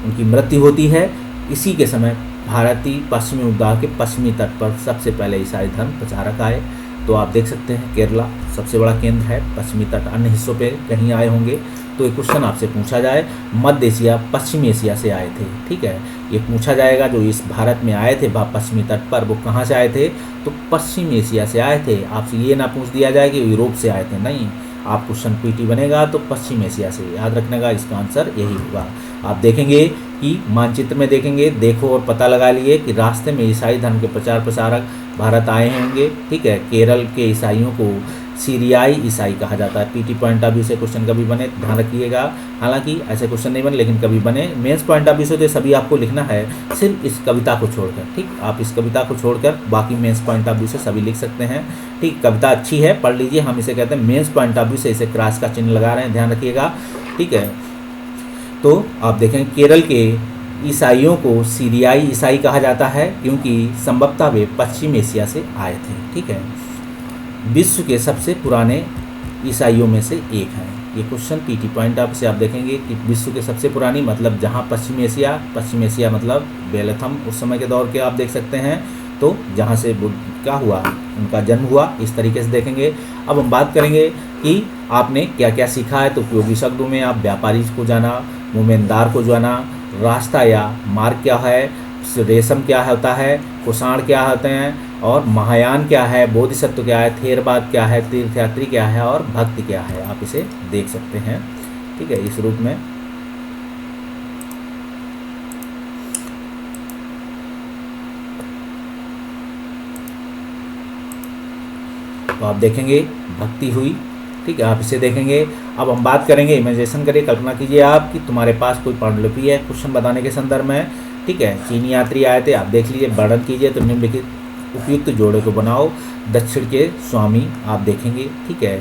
उनकी मृत्यु होती है। इसी के समय भारतीय पश्चिमी उपद्वीप के पश्चिमी तट पर सबसे पहले ईसाई धर्म प्रचारक आए। तो आप देख सकते हैं केरला सबसे बड़ा केंद्र है, पश्चिमी तट अन्य हिस्सों पे कहीं आए होंगे। तो एक क्वेश्चन आपसे पूछा जाए, मध्य एशिया पश्चिमी एशिया से आए थे। ठीक है, ये पूछा जाएगा जो इस भारत में आए थे पश्चिमी तट पर, वो कहाँ से आए थे, तो पश्चिम एशिया से आए थे। आपसे ये ना पूछ दिया जाए कि यूरोप से आए थे, नहीं, आप क्वेश्चन पीटी बनेगा तो पश्चिम एशिया से, याद रखने का इसका आंसर यही होगा। आप देखेंगे कि मानचित्र में देखेंगे, देखो और पता लगा लिए कि रास्ते में ईसाई धर्म के प्रचार प्रसारक भारत आए होंगे। ठीक है, केरल के ईसाइयों को सीरियाई ईसाई कहा जाता है। पीटी पॉइंट ऑफ व्यू से क्वेश्चन कभी बने ध्यान रखिएगा, हालांकि ऐसे क्वेश्चन नहीं बने लेकिन कभी बने। मेंस पॉइंट ऑफ व्यू से तो सभी आपको लिखना है, सिर्फ इस कविता को छोड़कर। ठीक, आप इस कविता को छोड़कर बाकी मेंस पॉइंट ऑफ व्यू से सभी लिख सकते हैं। ठीक, कविता अच्छी है, पढ़ लीजिए। हम इसे कहते हैं मेंस पॉइंट ऑफ व्यू से इसे क्रॉस का चिन्ह लगा रहे हैं, ध्यान रखिएगा। ठीक है, तो आप देखें केरल के ईसाइयों को सीरियाई ईसाई कहा जाता है, क्योंकि संभवतः वे पश्चिम एशिया से आए थे। ठीक है, विश्व के सबसे पुराने ईसाइयों में से एक हैं। ये क्वेश्चन पीटी पॉइंट ऑफ से आप देखेंगे कि विश्व के सबसे पुरानी मतलब जहाँ पश्चिम एशिया मतलब बेलथम उस समय के दौर के आप देख सकते हैं। तो जहाँ से क्या हुआ, उनका जन्म हुआ, इस तरीके से देखेंगे। अब हम बात करेंगे कि आपने क्या क्या सीखा है। तो उपयोगी शब्दों में आप व्यापारी को जाना, मोमेनदार को जाना, रास्ता या मार्ग क्या है, रेशम क्या होता है, कुषाण क्या होते हैं, और महायान क्या है, बोधिसत्व क्या है, थेरवाद क्या है, तीर्थयात्री क्या है और भक्ति क्या है। आप इसे देख सकते हैं। ठीक है, इस रूप में। तो आप देखेंगे भक्ति हुई। ठीक है, आप इसे देखेंगे। अब हम बात करेंगे, इमेजिनेशन करिए, कल्पना कीजिए आप कि तुम्हारे पास कोई पांडुलिपि है क्वेश्चन बताने के संदर्भ में। ठीक है, चीनी यात्री आए थे, आप देख लीजिए, वर्णन कीजिए। तो निम्नलिखित उपयुक्त जोड़े को बनाओ। दक्षिण के स्वामी आप देखेंगे। ठीक है,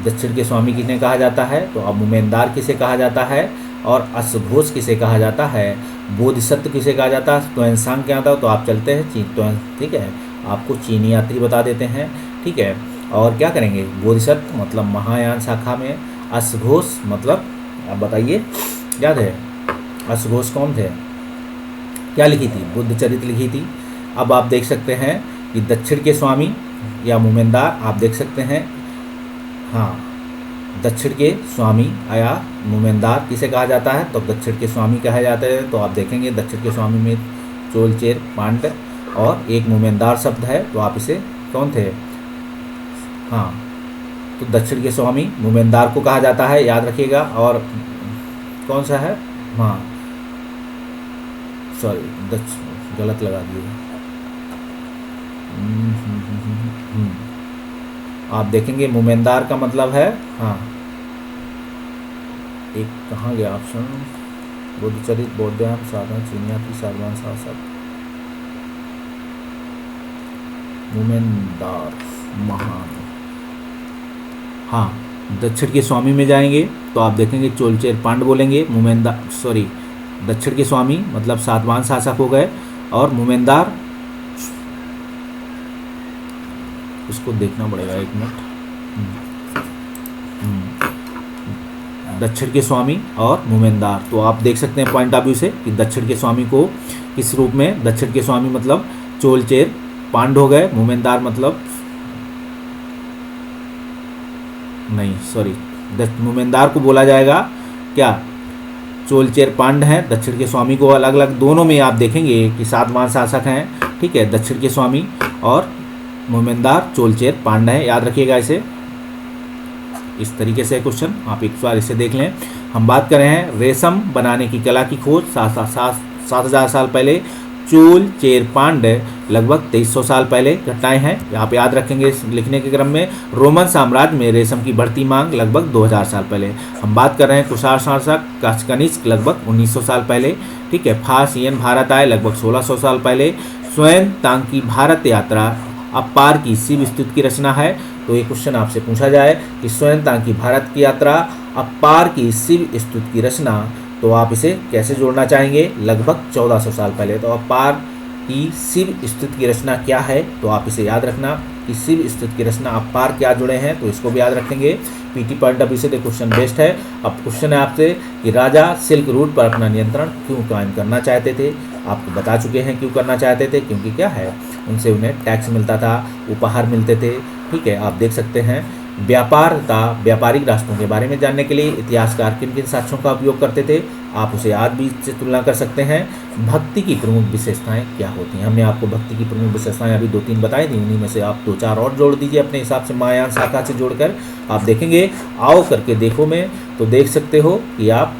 दक्षिण के स्वामी किन्हें कहा जाता है, तो अब मोमेनदार किसे कहा जाता है। और असघोष किसे कहा जाता है, बोधिसत्व किसे कहा जाता है, त्वैंसांग क्या आता है, तो आप चलते हैं ठीक है, आपको चीनी यात्री बता देते हैं, ठीक है। और क्या करेंगे, बोधिसत्व मतलब महायान शाखा में, असघोष मतलब आप बताइए, याद है असघोष कौन थे, क्या लिखी थी, बुद्ध चरित्र लिखी थी। अब आप देख सकते हैं कि दक्षिण के स्वामी या मोमेंदार, आप देख सकते हैं, हाँ दक्षिण के स्वामी या मोमेंदार किसे कहा जाता है, तो दक्षिण के स्वामी कहा जाते हैं। तो आप देखेंगे दक्षिण के स्वामी में चोलचेर पांड्य और एक मोमेंदार शब्द है, तो आप इसे कौन थे, हाँ तो दक्षिण के स्वामी मोमेंदार को कहा जाता है, याद रखिएगा। और कौन सा है, हाँ सॉरी गलत लगा दिए, आप देखेंगे मोमेंदार का मतलब है, हाँ एक कहाँ गया ऑप्शन, बुद्धचरित बौद्धायन साधन चीनिया की साधवान शासक, मोमेंदार महान, हाँ दक्षिण के स्वामी में जाएंगे तो आप देखेंगे चोलचेर पांड बोलेंगे, मोमेंदार सॉरी दक्षिण के स्वामी मतलब सातवान शासक हो गए, और मोमेंदार इसको देखना पड़ेगा एक मिनट, दक्षिण के स्वामी और मोमेंदार, तो आप देख सकते हैं पॉइंट ऑफ व्यू से कि दक्षिण के स्वामी को किस रूप में, दक्षिण के स्वामी मतलब चोलचेर पांड हो गए, मोमेंदार मतलब नहीं सॉरी मोमेंदार को बोला जाएगा क्या, चोलचेर पांड हैं, दक्षिण के स्वामी को अलग अलग, दोनों में आप देखेंगे कि सातवान शासक हैं, ठीक है, दक्षिण के स्वामी और मोमेंदार चोलचेर पांड है, याद रखिएगा इसे। इस तरीके से क्वेश्चन आप एक बार इसे देख लें। हम बात कर रहे हैं रेशम बनाने की कला की खोज 7,000 साल पहले, चोल चेर पांड लगभग 2300 साल पहले घटनाएं हैं, यहाँ पे याद रखेंगे लिखने के क्रम में। रोमन साम्राज्य में रेशम की बढ़ती मांग लगभग 2000 साल पहले। हम बात कर रहे हैं कुषाण शासक कनिष्क लगभग 1900 साल पहले, ठीक है। फारसियन भारत आए लगभग 1600 साल पहले। स्वयं तांग की भारत यात्रा अपार की शिव स्तुति की रचना है, तो ये क्वेश्चन आपसे पूछा जाए कि स्वयं तांग की भारत की यात्रा अपार की शिव स्तुति की रचना, तो आप इसे कैसे जोड़ना चाहेंगे, लगभग 1400 साल पहले। तो अपार की शिव स्तुति की रचना क्या है, तो आप इसे याद रखना कि शिव स्तुति की रचना अपार क्या जुड़े हैं, तो इसको भी याद रखेंगे। पीटी पॉइंट ऑफ व्यू से तो क्वेश्चन बेस्ट है। अब क्वेश्चन है आपसे कि राजा सिल्क रूट पर अपना नियंत्रण क्यों कायम करना चाहते थे, आपको बता चुके हैं क्यों करना चाहते थे, क्योंकि क्या है उनसे उन्हें टैक्स मिलता था, उपहार मिलते थे, ठीक है। आप देख सकते हैं व्यापारिक रास्तों के बारे में जानने के लिए इतिहासकार किन किन साक्ष्यों का उपयोग करते थे, आप उसे आज भी से तुलना कर सकते हैं। भक्ति की प्रमुख विशेषताएं क्या होती हैं, हमने आपको भक्ति की प्रमुख विशेषताएं अभी 2-3 बताई थी, उन्हीं में से आप 2-4 और जोड़ दीजिए अपने हिसाब से महायान शाखा से जोड़कर। आप देखेंगे आओ करके देखो में, तो देख सकते हो कि आप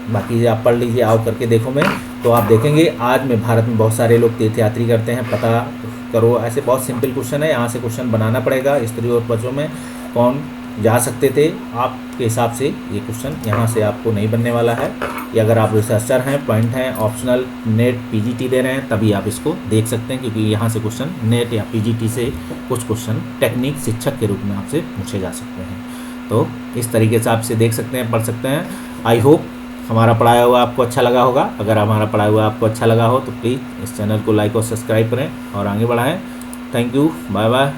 बाकी आप पढ़ लीजिए आओ करके देखो में, तो आप देखेंगे आज में भारत में बहुत सारे लोग तीर्थयात्री करते हैं, पता करो। ऐसे बहुत सिंपल क्वेश्चन है, यहाँ से क्वेश्चन बनाना पड़ेगा। स्त्री और बच्चों में कौन जा सकते थे, आपके हिसाब से ये क्वेश्चन यहाँ से आपको नहीं बनने वाला है। ये अगर आप रिसर्चर हैं, पॉइंट हैं, ऑप्शनल नेट पीजीटी दे रहे हैं, तभी आप इसको देख सकते हैं, क्योंकि यहाँ से क्वेश्चन नेट या पीजीटी से कुछ क्वेश्चन टेक्निक शिक्षक के रूप में आपसे पूछे जा सकते हैं। तो इस तरीके से आप इसे देख सकते हैं, पढ़ सकते हैं। आई होप हमारा पढ़ाया हुआ आपको अच्छा लगा होगा। अगर हमारा पढ़ाया हुआ आपको अच्छा लगा हो तो प्लीज़ इस चैनल को लाइक और सब्सक्राइब करें और आगे बढ़ाएं। Thank you, bye bye.